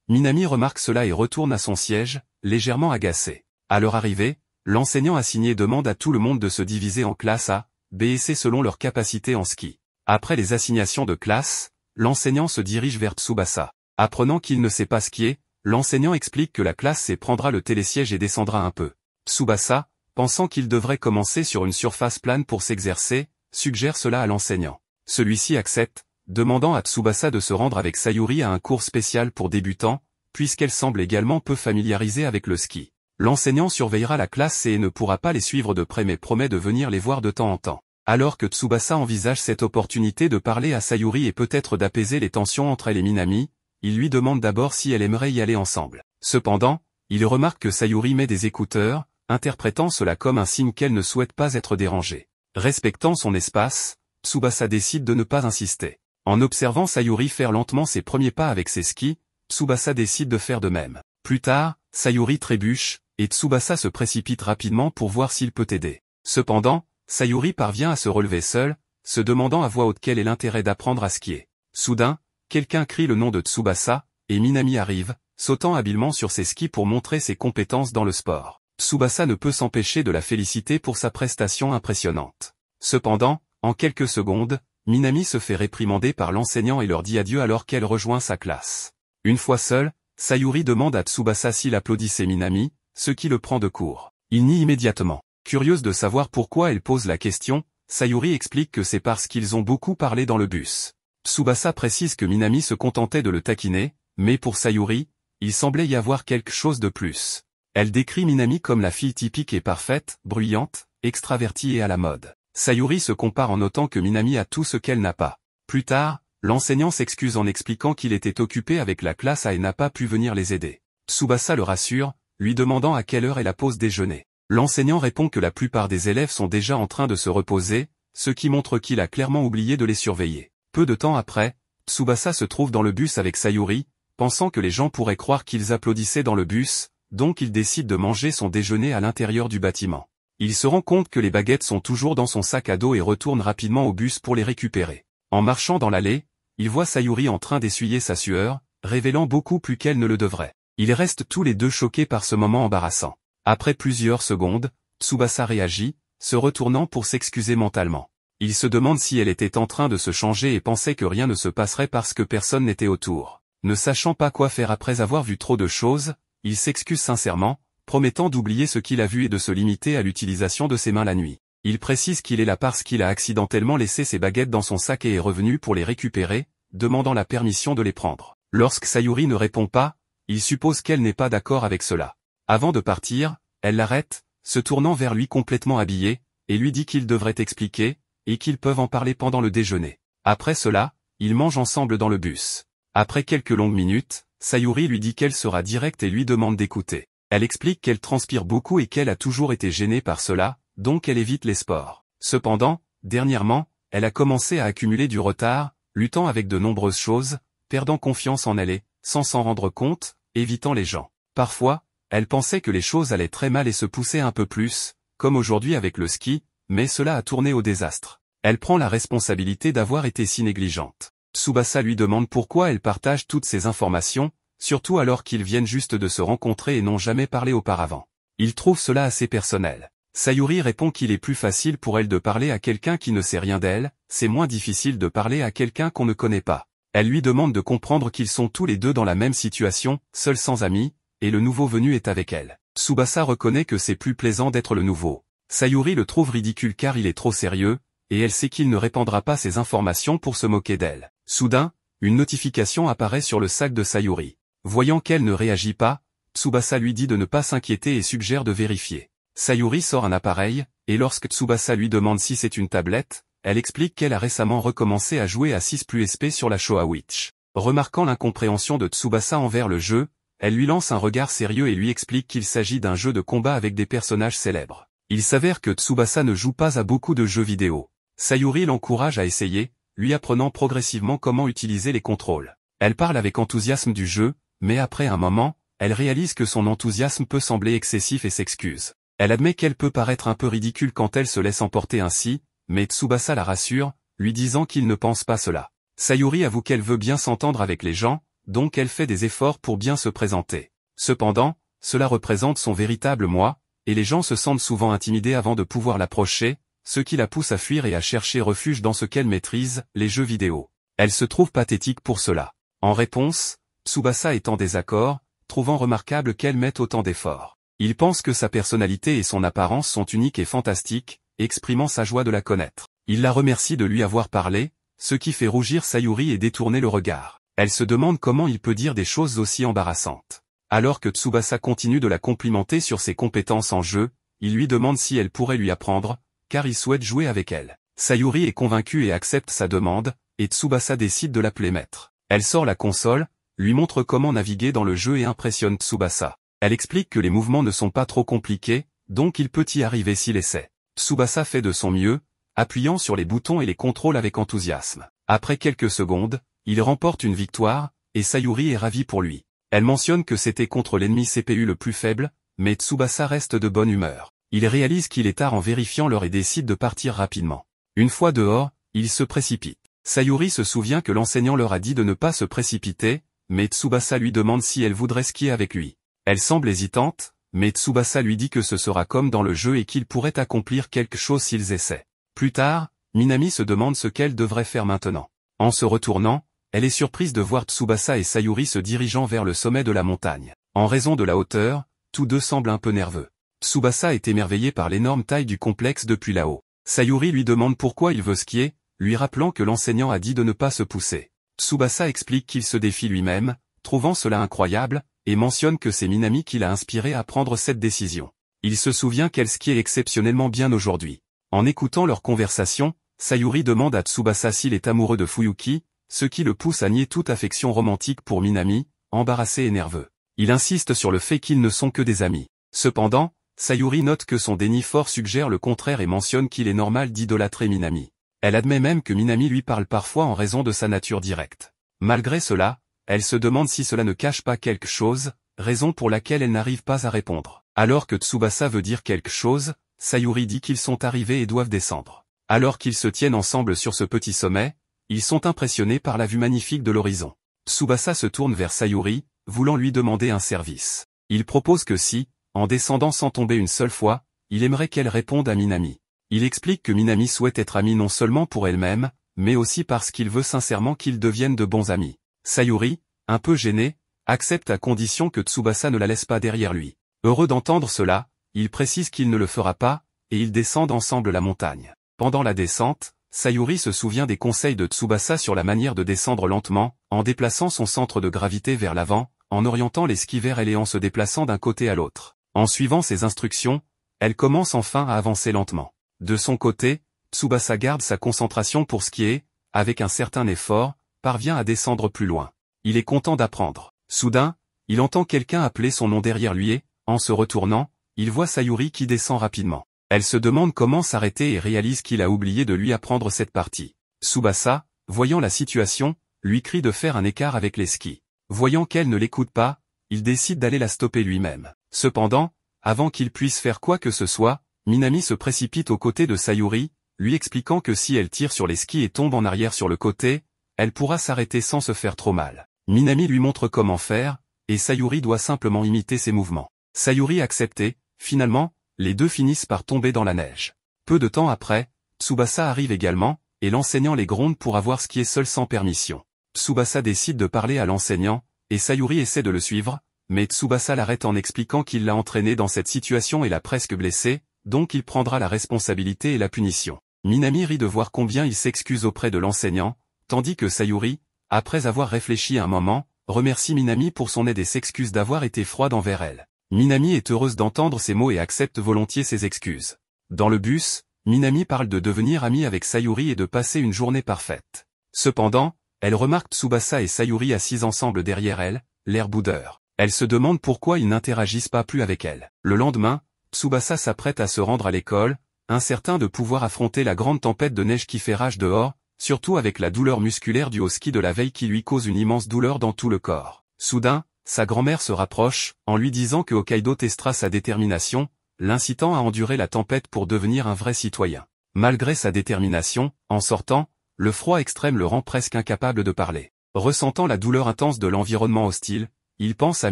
[SPEAKER 1] Minami remarque cela et retourne à son siège, légèrement agacé. À leur arrivée, l'enseignant assigné demande à tout le monde de se diviser en classes A, B et C selon leur capacité en ski. Après les assignations de classe, l'enseignant se dirige vers Tsubasa. Apprenant qu'il ne sait pas skier, l'enseignant explique que la classe C prendra le télésiège et descendra un peu. Tsubasa, pensant qu'il devrait commencer sur une surface plane pour s'exercer, suggère cela à l'enseignant. Celui-ci accepte, demandant à Tsubasa de se rendre avec Sayuri à un cours spécial pour débutants, puisqu'elle semble également peu familiarisée avec le ski. L'enseignant surveillera la classe C et ne pourra pas les suivre de près mais promet de venir les voir de temps en temps. Alors que Tsubasa envisage cette opportunité de parler à Sayuri et peut-être d'apaiser les tensions entre elle et Minami, il lui demande d'abord si elle aimerait y aller ensemble. Cependant, il remarque que Sayuri met des écouteurs, interprétant cela comme un signe qu'elle ne souhaite pas être dérangée. Respectant son espace, Tsubasa décide de ne pas insister. En observant Sayuri faire lentement ses premiers pas avec ses skis, Tsubasa décide de faire de même. Plus tard, Sayuri trébuche, et Tsubasa se précipite rapidement pour voir s'il peut aider. Cependant, Sayuri parvient à se relever seule, se demandant à voix haute quel est l'intérêt d'apprendre à skier. Soudain, quelqu'un crie le nom de Tsubasa, et Minami arrive, sautant habilement sur ses skis pour montrer ses compétences dans le sport. Tsubasa ne peut s'empêcher de la féliciter pour sa prestation impressionnante. Cependant, en quelques secondes, Minami se fait réprimander par l'enseignant et leur dit adieu alors qu'elle rejoint sa classe. Une fois seule, Sayuri demande à Tsubasa s'il applaudissait Minami, ce qui le prend de court. Il nie immédiatement. Curieuse de savoir pourquoi elle pose la question, Sayuri explique que c'est parce qu'ils ont beaucoup parlé dans le bus. Tsubasa précise que Minami se contentait de le taquiner, mais pour Sayuri, il semblait y avoir quelque chose de plus. Elle décrit Minami comme la fille typique et parfaite, bruyante, extravertie et à la mode. Sayuri se compare en notant que Minami a tout ce qu'elle n'a pas. Plus tard, l'enseignant s'excuse en expliquant qu'il était occupé avec la classe A et n'a pas pu venir les aider. Tsubasa le rassure, lui demandant à quelle heure est la pause déjeuner. L'enseignant répond que la plupart des élèves sont déjà en train de se reposer, ce qui montre qu'il a clairement oublié de les surveiller. Peu de temps après, Tsubasa se trouve dans le bus avec Sayuri, pensant que les gens pourraient croire qu'ils applaudissaient dans le bus, donc il décide de manger son déjeuner à l'intérieur du bâtiment. Il se rend compte que les baguettes sont toujours dans son sac à dos et retourne rapidement au bus pour les récupérer. En marchant dans l'allée, il voit Sayuri en train d'essuyer sa sueur, révélant beaucoup plus qu'elle ne le devrait. Ils restent tous les deux choqués par ce moment embarrassant. Après plusieurs secondes, Tsubasa réagit, se retournant pour s'excuser mentalement. Il se demande si elle était en train de se changer et pensait que rien ne se passerait parce que personne n'était autour. Ne sachant pas quoi faire après avoir vu trop de choses, il s'excuse sincèrement, promettant d'oublier ce qu'il a vu et de se limiter à l'utilisation de ses mains la nuit. Il précise qu'il est là parce qu'il a accidentellement laissé ses baguettes dans son sac et est revenu pour les récupérer, demandant la permission de les prendre. Lorsque Sayuri ne répond pas, il suppose qu'elle n'est pas d'accord avec cela. Avant de partir, elle l'arrête, se tournant vers lui complètement habillé, et lui dit qu'il devrait expliquer, et qu'ils peuvent en parler pendant le déjeuner. Après cela, ils mangent ensemble dans le bus. Après quelques longues minutes, Sayuri lui dit qu'elle sera directe et lui demande d'écouter. Elle explique qu'elle transpire beaucoup et qu'elle a toujours été gênée par cela, donc elle évite les sports. Cependant, dernièrement, elle a commencé à accumuler du retard, luttant avec de nombreuses choses, perdant confiance en elle et, sans s'en rendre compte, évitant les gens. Parfois, elle pensait que les choses allaient très mal et se poussait un peu plus, comme aujourd'hui avec le ski, mais cela a tourné au désastre. Elle prend la responsabilité d'avoir été si négligente. Tsubasa lui demande pourquoi elle partage toutes ces informations, surtout alors qu'ils viennent juste de se rencontrer et n'ont jamais parlé auparavant. Il trouve cela assez personnel. Sayuri répond qu'il est plus facile pour elle de parler à quelqu'un qui ne sait rien d'elle, c'est moins difficile de parler à quelqu'un qu'on ne connaît pas. Elle lui demande de comprendre qu'ils sont tous les deux dans la même situation, seuls sans amis, et le nouveau venu est avec elle. Tsubasa reconnaît que c'est plus plaisant d'être le nouveau. Sayuri le trouve ridicule car il est trop sérieux, et elle sait qu'il ne répandra pas ces informations pour se moquer d'elle. Soudain, une notification apparaît sur le sac de Sayuri. Voyant qu'elle ne réagit pas, Tsubasa lui dit de ne pas s'inquiéter et suggère de vérifier. Sayuri sort un appareil, et lorsque Tsubasa lui demande si c'est une tablette, elle explique qu'elle a récemment recommencé à jouer à 6+SP sur la Showa Witch. Remarquant l'incompréhension de Tsubasa envers le jeu, elle lui lance un regard sérieux et lui explique qu'il s'agit d'un jeu de combat avec des personnages célèbres. Il s'avère que Tsubasa ne joue pas à beaucoup de jeux vidéo. Sayuri l'encourage à essayer, lui apprenant progressivement comment utiliser les contrôles. Elle parle avec enthousiasme du jeu, mais après un moment, elle réalise que son enthousiasme peut sembler excessif et s'excuse. Elle admet qu'elle peut paraître un peu ridicule quand elle se laisse emporter ainsi, mais Tsubasa la rassure, lui disant qu'il ne pense pas cela. Sayuri avoue qu'elle veut bien s'entendre avec les gens, donc elle fait des efforts pour bien se présenter. Cependant, cela représente son véritable moi, et les gens se sentent souvent intimidés avant de pouvoir l'approcher, ce qui la pousse à fuir et à chercher refuge dans ce qu'elle maîtrise, les jeux vidéo. Elle se trouve pathétique pour cela. En réponse, Tsubasa est en désaccord, trouvant remarquable qu'elle mette autant d'efforts. Il pense que sa personnalité et son apparence sont uniques et fantastiques, exprimant sa joie de la connaître. Il la remercie de lui avoir parlé, ce qui fait rougir Sayuri et détourner le regard. Elle se demande comment il peut dire des choses aussi embarrassantes. Alors que Tsubasa continue de la complimenter sur ses compétences en jeu, il lui demande si elle pourrait lui apprendre, car il souhaite jouer avec elle. Sayuri est convaincue et accepte sa demande, et Tsubasa décide de l'appeler maître. Elle sort la console, lui montre comment naviguer dans le jeu et impressionne Tsubasa. Elle explique que les mouvements ne sont pas trop compliqués, donc il peut y arriver s'il essaie. Tsubasa fait de son mieux, appuyant sur les boutons et les contrôle avec enthousiasme. Après quelques secondes, il remporte une victoire, et Sayuri est ravie pour lui. Elle mentionne que c'était contre l'ennemi CPU le plus faible, mais Tsubasa reste de bonne humeur. Il réalise qu'il est tard en vérifiant l'heure et décide de partir rapidement. Une fois dehors, il se précipite. Sayuri se souvient que l'enseignant leur a dit de ne pas se précipiter, mais Tsubasa lui demande si elle voudrait skier avec lui. Elle semble hésitante, mais Tsubasa lui dit que ce sera comme dans le jeu et qu'ils pourraient accomplir quelque chose s'ils essaient. Plus tard, Minami se demande ce qu'elle devrait faire maintenant. En se retournant, elle est surprise de voir Tsubasa et Sayuri se dirigeant vers le sommet de la montagne. En raison de la hauteur, tous deux semblent un peu nerveux. Tsubasa est émerveillé par l'énorme taille du complexe depuis là-haut. Sayuri lui demande pourquoi il veut skier, lui rappelant que l'enseignant a dit de ne pas se pousser. Tsubasa explique qu'il se défie lui-même, trouvant cela incroyable, et mentionne que c'est Minami qui l'a inspiré à prendre cette décision. Il se souvient qu'elle skiait exceptionnellement bien aujourd'hui. En écoutant leur conversation, Sayuri demande à Tsubasa s'il est amoureux de Fuyuki, ce qui le pousse à nier toute affection romantique pour Minami, embarrassé et nerveux. Il insiste sur le fait qu'ils ne sont que des amis. Cependant, Sayuri note que son déni fort suggère le contraire et mentionne qu'il est normal d'idolâtrer Minami. Elle admet même que Minami lui parle parfois en raison de sa nature directe. Malgré cela, elle se demande si cela ne cache pas quelque chose, raison pour laquelle elle n'arrive pas à répondre. Alors que Tsubasa veut dire quelque chose, Sayuri dit qu'ils sont arrivés et doivent descendre. Alors qu'ils se tiennent ensemble sur ce petit sommet, ils sont impressionnés par la vue magnifique de l'horizon. Tsubasa se tourne vers Sayuri, voulant lui demander un service. Il propose que si, en descendant sans tomber une seule fois, il aimerait qu'elle réponde à Minami. Il explique que Minami souhaite être amie non seulement pour elle-même, mais aussi parce qu'il veut sincèrement qu'ils deviennent de bons amis. Sayuri, un peu gêné, accepte à condition que Tsubasa ne la laisse pas derrière lui. Heureux d'entendre cela, il précise qu'il ne le fera pas, et ils descendent ensemble la montagne. Pendant la descente, Sayuri se souvient des conseils de Tsubasa sur la manière de descendre lentement, en déplaçant son centre de gravité vers l'avant, en orientant les skis vers elle et en se déplaçant d'un côté à l'autre. En suivant ses instructions, elle commence enfin à avancer lentement. De son côté, Tsubasa garde sa concentration pour skier, avec un certain effort, parvient à descendre plus loin. Il est content d'apprendre. Soudain, il entend quelqu'un appeler son nom derrière lui et, en se retournant, il voit Sayuri qui descend rapidement. Elle se demande comment s'arrêter et réalise qu'il a oublié de lui apprendre cette partie. Tsubasa, voyant la situation, lui crie de faire un écart avec les skis. Voyant qu'elle ne l'écoute pas, il décide d'aller la stopper lui-même. Cependant, avant qu'il puisse faire quoi que ce soit, Minami se précipite aux côtés de Sayuri, lui expliquant que si elle tire sur les skis et tombe en arrière sur le côté, elle pourra s'arrêter sans se faire trop mal. Minami lui montre comment faire, et Sayuri doit simplement imiter ses mouvements. Sayuri accepte, finalement, les deux finissent par tomber dans la neige. Peu de temps après, Tsubasa arrive également, et l'enseignant les gronde pour avoir skié seul sans permission. Tsubasa décide de parler à l'enseignant, et Sayuri essaie de le suivre, mais Tsubasa l'arrête en expliquant qu'il l'a entraîné dans cette situation et l'a presque blessé, donc il prendra la responsabilité et la punition. Minami rit de voir combien il s'excuse auprès de l'enseignant, tandis que Sayuri, après avoir réfléchi un moment, remercie Minami pour son aide et s'excuse d'avoir été froide envers elle. Minami est heureuse d'entendre ces mots et accepte volontiers ses excuses. Dans le bus, Minami parle de devenir amie avec Sayuri et de passer une journée parfaite. Cependant, elle remarque Tsubasa et Sayuri assis ensemble derrière elle, l'air boudeur. Elle se demande pourquoi ils n'interagissent pas plus avec elle. Le lendemain, Tsubasa s'apprête à se rendre à l'école, incertain de pouvoir affronter la grande tempête de neige qui fait rage dehors, surtout avec la douleur musculaire due au ski de la veille qui lui cause une immense douleur dans tout le corps. Soudain, sa grand-mère se rapproche, en lui disant que Hokkaido testera sa détermination, l'incitant à endurer la tempête pour devenir un vrai citoyen. Malgré sa détermination, en sortant, le froid extrême le rend presque incapable de parler. Ressentant la douleur intense de l'environnement hostile, il pense à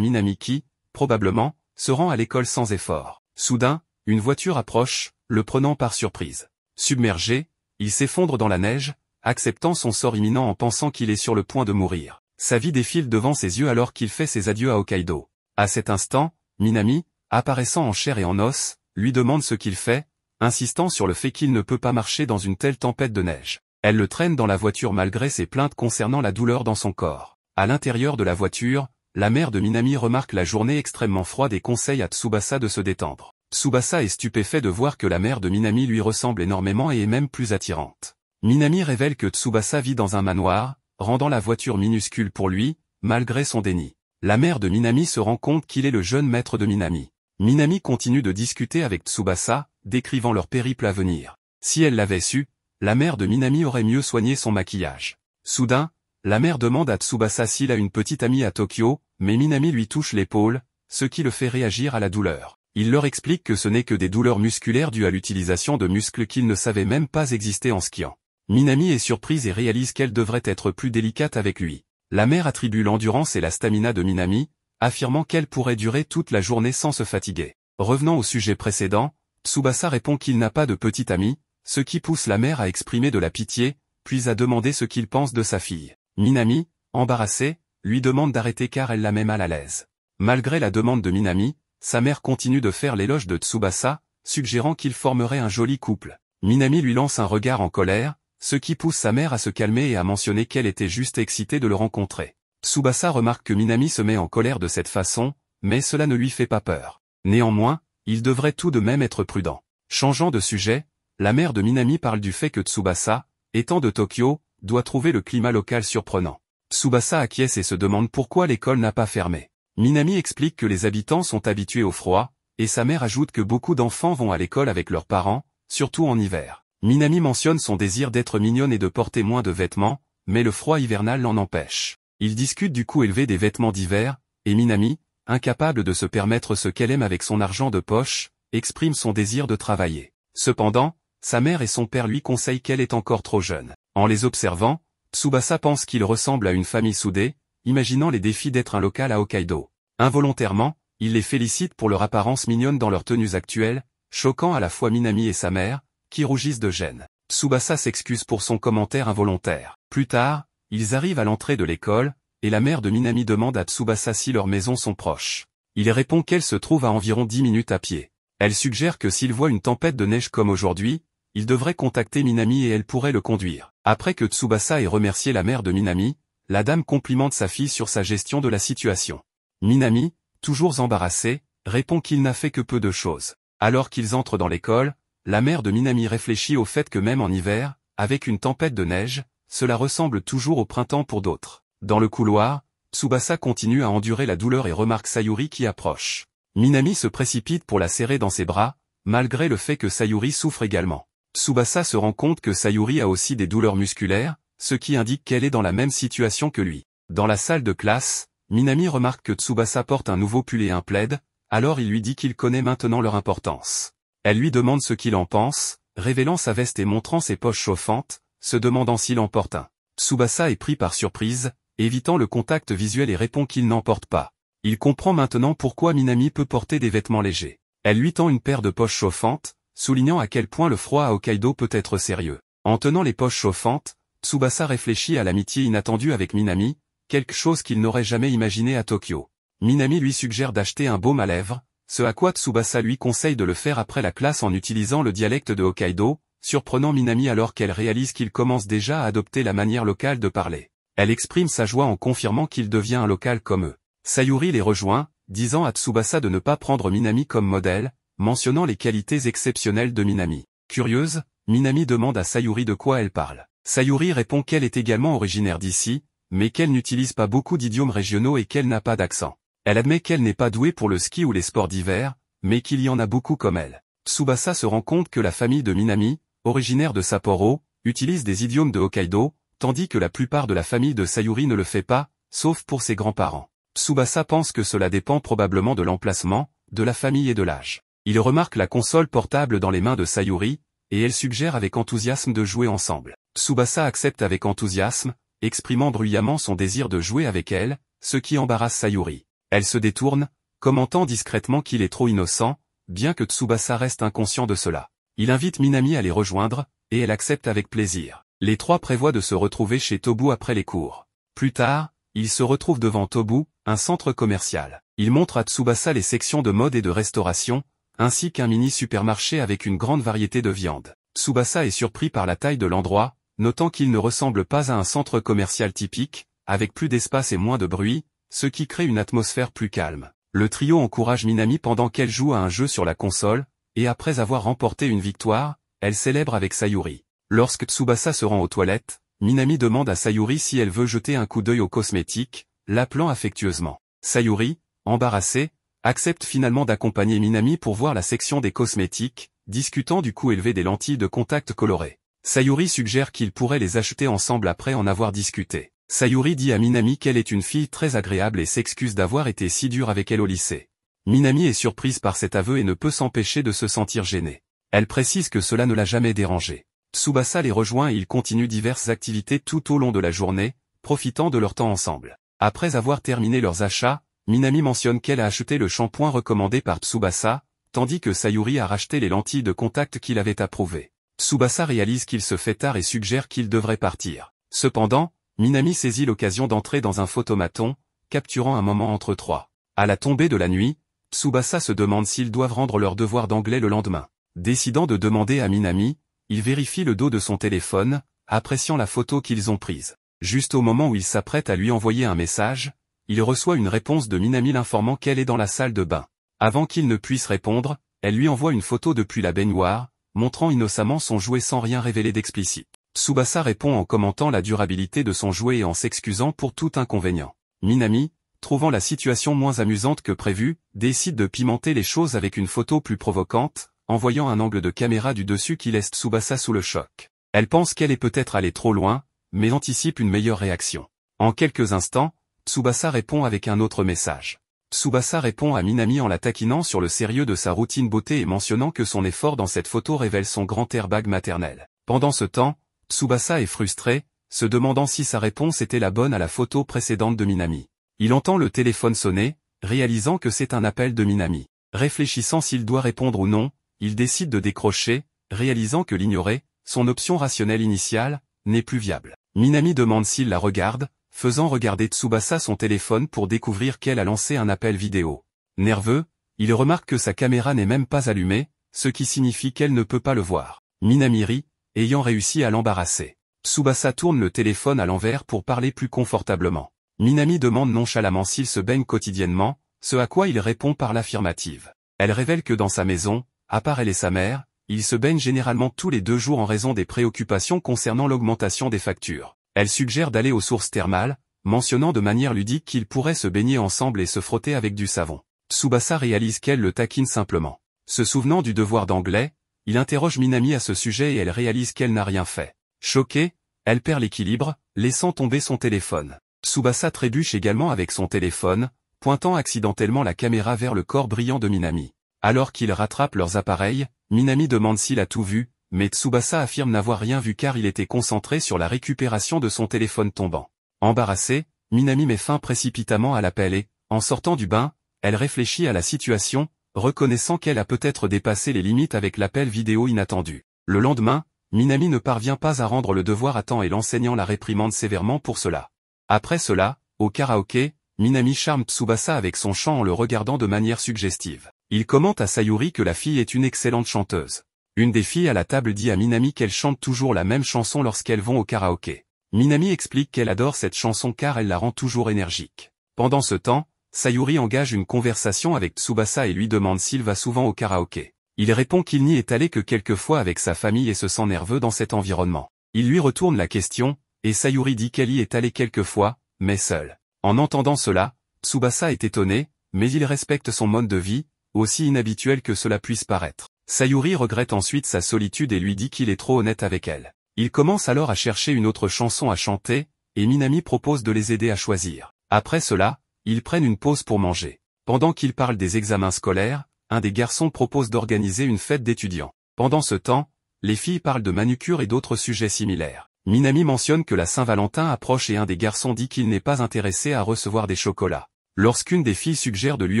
[SPEAKER 1] Minami qui, probablement, se rend à l'école sans effort. Soudain, une voiture approche, le prenant par surprise. Submergé, il s'effondre dans la neige, acceptant son sort imminent en pensant qu'il est sur le point de mourir. Sa vie défile devant ses yeux alors qu'il fait ses adieux à Hokkaido. À cet instant, Minami, apparaissant en chair et en os, lui demande ce qu'il fait, insistant sur le fait qu'il ne peut pas marcher dans une telle tempête de neige. Elle le traîne dans la voiture malgré ses plaintes concernant la douleur dans son corps. À l'intérieur de la voiture, la mère de Minami remarque la journée extrêmement froide et conseille à Tsubasa de se détendre. Tsubasa est stupéfait de voir que la mère de Minami lui ressemble énormément et est même plus attirante. Minami révèle que Tsubasa vit dans un manoir, rendant la voiture minuscule pour lui, malgré son déni. La mère de Minami se rend compte qu'il est le jeune maître de Minami. Minami continue de discuter avec Tsubasa, décrivant leur périple à venir. Si elle l'avait su, la mère de Minami aurait mieux soigné son maquillage. Soudain, la mère demande à Tsubasa s'il a une petite amie à Tokyo, mais Minami lui touche l'épaule, ce qui le fait réagir à la douleur. Il leur explique que ce n'est que des douleurs musculaires dues à l'utilisation de muscles qu'il ne savait même pas exister en skiant. Minami est surprise et réalise qu'elle devrait être plus délicate avec lui. La mère attribue l'endurance et la stamina de Minami, affirmant qu'elle pourrait durer toute la journée sans se fatiguer. Revenant au sujet précédent, Tsubasa répond qu'il n'a pas de petite amie, ce qui pousse la mère à exprimer de la pitié, puis à demander ce qu'il pense de sa fille. Minami, embarrassée, lui demande d'arrêter car elle la met mal à l'aise. Malgré la demande de Minami, sa mère continue de faire l'éloge de Tsubasa, suggérant qu'ils formeraient un joli couple. Minami lui lance un regard en colère, ce qui pousse sa mère à se calmer et à mentionner qu'elle était juste excitée de le rencontrer. Tsubasa remarque que Minami se met en colère de cette façon, mais cela ne lui fait pas peur. Néanmoins, il devrait tout de même être prudent. Changeant de sujet, la mère de Minami parle du fait que Tsubasa, étant de Tokyo, doit trouver le climat local surprenant. Tsubasa acquiesce et se demande pourquoi l'école n'a pas fermé. Minami explique que les habitants sont habitués au froid, et sa mère ajoute que beaucoup d'enfants vont à l'école avec leurs parents, surtout en hiver. Minami mentionne son désir d'être mignonne et de porter moins de vêtements, mais le froid hivernal l'en empêche. Ils discutent du coût élevé des vêtements d'hiver, et Minami, incapable de se permettre ce qu'elle aime avec son argent de poche, exprime son désir de travailler. Cependant, sa mère et son père lui conseillent qu'elle est encore trop jeune. En les observant, Tsubasa pense qu'il ressemble à une famille soudée, imaginant les défis d'être un local à Hokkaido. Involontairement, il les félicite pour leur apparence mignonne dans leurs tenues actuelles, choquant à la fois Minami et sa mère, qui rougissent de gêne. Tsubasa s'excuse pour son commentaire involontaire. Plus tard, ils arrivent à l'entrée de l'école, et la mère de Minami demande à Tsubasa si leurs maisons sont proches. Il répond qu'elle se trouve à environ 10 minutes à pied. Elle suggère que s'il voit une tempête de neige comme aujourd'hui, il devrait contacter Minami et elle pourrait le conduire. Après que Tsubasa ait remercié la mère de Minami, la dame complimente sa fille sur sa gestion de la situation. Minami, toujours embarrassé, répond qu'il n'a fait que peu de choses. Alors qu'ils entrent dans l'école, la mère de Minami réfléchit au fait que même en hiver, avec une tempête de neige, cela ressemble toujours au printemps pour d'autres. Dans le couloir, Tsubasa continue à endurer la douleur et remarque Sayuri qui approche. Minami se précipite pour la serrer dans ses bras, malgré le fait que Sayuri souffre également. Tsubasa se rend compte que Sayuri a aussi des douleurs musculaires, ce qui indique qu'elle est dans la même situation que lui. Dans la salle de classe, Minami remarque que Tsubasa porte un nouveau pull et un plaid, alors il lui dit qu'il connaît maintenant leur importance. Elle lui demande ce qu'il en pense, révélant sa veste et montrant ses poches chauffantes, se demandant s'il en porte un. Tsubasa est pris par surprise, évitant le contact visuel et répond qu'il n'en porte pas. Il comprend maintenant pourquoi Minami peut porter des vêtements légers. Elle lui tend une paire de poches chauffantes, soulignant à quel point le froid à Hokkaido peut être sérieux. En tenant les poches chauffantes, Tsubasa réfléchit à l'amitié inattendue avec Minami, quelque chose qu'il n'aurait jamais imaginé à Tokyo. Minami lui suggère d'acheter un baume à lèvres, ce à quoi Tsubasa lui conseille de le faire après la classe en utilisant le dialecte de Hokkaido, surprenant Minami alors qu'elle réalise qu'il commence déjà à adopter la manière locale de parler. Elle exprime sa joie en confirmant qu'il devient un local comme eux. Sayuri les rejoint, disant à Tsubasa de ne pas prendre Minami comme modèle, mentionnant les qualités exceptionnelles de Minami. Curieuse, Minami demande à Sayuri de quoi elle parle. Sayuri répond qu'elle est également originaire d'ici, mais qu'elle n'utilise pas beaucoup d'idiomes régionaux et qu'elle n'a pas d'accent. Elle admet qu'elle n'est pas douée pour le ski ou les sports d'hiver, mais qu'il y en a beaucoup comme elle. Tsubasa se rend compte que la famille de Minami, originaire de Sapporo, utilise des idiomes de Hokkaido, tandis que la plupart de la famille de Sayuri ne le fait pas, sauf pour ses grands-parents. Tsubasa pense que cela dépend probablement de l'emplacement, de la famille et de l'âge. Il remarque la console portable dans les mains de Sayuri, et elle suggère avec enthousiasme de jouer ensemble. Tsubasa accepte avec enthousiasme, exprimant bruyamment son désir de jouer avec elle, ce qui embarrasse Sayuri. Elle se détourne, commentant discrètement qu'il est trop innocent, bien que Tsubasa reste inconscient de cela. Il invite Minami à les rejoindre, et elle accepte avec plaisir. Les trois prévoient de se retrouver chez Tobu après les cours. Plus tard, ils se retrouvent devant Tobu, un centre commercial. Il montre à Tsubasa les sections de mode et de restauration, ainsi qu'un mini-supermarché avec une grande variété de viande. Tsubasa est surpris par la taille de l'endroit, notant qu'il ne ressemble pas à un centre commercial typique, avec plus d'espace et moins de bruit, ce qui crée une atmosphère plus calme. Le trio encourage Minami pendant qu'elle joue à un jeu sur la console, et après avoir remporté une victoire, elle célèbre avec Sayuri. Lorsque Tsubasa se rend aux toilettes, Minami demande à Sayuri si elle veut jeter un coup d'œil aux cosmétiques, l'appelant affectueusement. Sayuri, embarrassée, accepte finalement d'accompagner Minami pour voir la section des cosmétiques, discutant du coût élevé des lentilles de contact colorées. Sayuri suggère qu'ils pourraient les acheter ensemble après en avoir discuté. Sayuri dit à Minami qu'elle est une fille très agréable et s'excuse d'avoir été si dure avec elle au lycée. Minami est surprise par cet aveu et ne peut s'empêcher de se sentir gênée. Elle précise que cela ne l'a jamais dérangée. Tsubasa les rejoint et ils continuent diverses activités tout au long de la journée, profitant de leur temps ensemble. Après avoir terminé leurs achats, Minami mentionne qu'elle a acheté le shampoing recommandé par Tsubasa, tandis que Sayuri a racheté les lentilles de contact qu'il avait approuvées. Tsubasa réalise qu'il se fait tard et suggère qu'il devrait partir. Cependant, Minami saisit l'occasion d'entrer dans un photomaton, capturant un moment entre trois. À la tombée de la nuit, Tsubasa se demande s'ils doivent rendre leur devoir d'anglais le lendemain. Décidant de demander à Minami, il vérifie le dos de son téléphone, appréciant la photo qu'ils ont prise. Juste au moment où il s'apprête à lui envoyer un message, il reçoit une réponse de Minami l'informant qu'elle est dans la salle de bain. Avant qu'il ne puisse répondre, elle lui envoie une photo depuis la baignoire, montrant innocemment son jouet sans rien révéler d'explicite. Tsubasa répond en commentant la durabilité de son jouet et en s'excusant pour tout inconvénient. Minami, trouvant la situation moins amusante que prévu, décide de pimenter les choses avec une photo plus provocante, envoyant un angle de caméra du dessus qui laisse Tsubasa sous le choc. Elle pense qu'elle est peut-être allée trop loin, mais anticipe une meilleure réaction. En quelques instants, Tsubasa répond avec un autre message. Tsubasa répond à Minami en la taquinant sur le sérieux de sa routine beauté et mentionnant que son effort dans cette photo révèle son grand airbag maternel. Pendant ce temps, Tsubasa est frustré, se demandant si sa réponse était la bonne à la photo précédente de Minami. Il entend le téléphone sonner, réalisant que c'est un appel de Minami. Réfléchissant s'il doit répondre ou non, il décide de décrocher, réalisant que l'ignorer, son option rationnelle initiale, n'est plus viable. Minami demande s'il la regarde, faisant regarder Tsubasa son téléphone pour découvrir qu'elle a lancé un appel vidéo. Nerveux, il remarque que sa caméra n'est même pas allumée, ce qui signifie qu'elle ne peut pas le voir. Minami rit, ayant réussi à l'embarrasser. Tsubasa tourne le téléphone à l'envers pour parler plus confortablement. Minami demande nonchalamment s'il se baigne quotidiennement, ce à quoi il répond par l'affirmative. Elle révèle que dans sa maison, à part elle et sa mère, il se baigne généralement tous les 2 jours en raison des préoccupations concernant l'augmentation des factures. Elle suggère d'aller aux sources thermales, mentionnant de manière ludique qu'ils pourraient se baigner ensemble et se frotter avec du savon. Tsubasa réalise qu'elle le taquine simplement. Se souvenant du devoir d'anglais, il interroge Minami à ce sujet et elle réalise qu'elle n'a rien fait. Choquée, elle perd l'équilibre, laissant tomber son téléphone. Tsubasa trébuche également avec son téléphone, pointant accidentellement la caméra vers le corps brillant de Minami. Alors qu'ils rattrapent leurs appareils, Minami demande s'il a tout vu, mais Tsubasa affirme n'avoir rien vu car il était concentré sur la récupération de son téléphone tombant. Embarrassée, Minami met fin précipitamment à l'appel et, en sortant du bain, elle réfléchit à la situation, reconnaissant qu'elle a peut-être dépassé les limites avec l'appel vidéo inattendu. Le lendemain, Minami ne parvient pas à rendre le devoir à temps et l'enseignant la réprimande sévèrement pour cela. Après cela, au karaoké, Minami charme Tsubasa avec son chant en le regardant de manière suggestive. Il commente à Sayuri que la fille est une excellente chanteuse. Une des filles à la table dit à Minami qu'elle chante toujours la même chanson lorsqu'elles vont au karaoké. Minami explique qu'elle adore cette chanson car elle la rend toujours énergique. Pendant ce temps, Sayuri engage une conversation avec Tsubasa et lui demande s'il va souvent au karaoké. Il répond qu'il n'y est allé que quelques fois avec sa famille et se sent nerveux dans cet environnement. Il lui retourne la question, et Sayuri dit qu'elle y est allée quelques fois, mais seule. En entendant cela, Tsubasa est étonné, mais il respecte son mode de vie, aussi inhabituel que cela puisse paraître. Sayuri regrette ensuite sa solitude et lui dit qu'il est trop honnête avec elle. Il commence alors à chercher une autre chanson à chanter, et Minami propose de les aider à choisir. Après cela, ils prennent une pause pour manger. Pendant qu'ils parlent des examens scolaires, un des garçons propose d'organiser une fête d'étudiants. Pendant ce temps, les filles parlent de manucure et d'autres sujets similaires. Minami mentionne que la Saint-Valentin approche et un des garçons dit qu'il n'est pas intéressé à recevoir des chocolats. Lorsqu'une des filles suggère de lui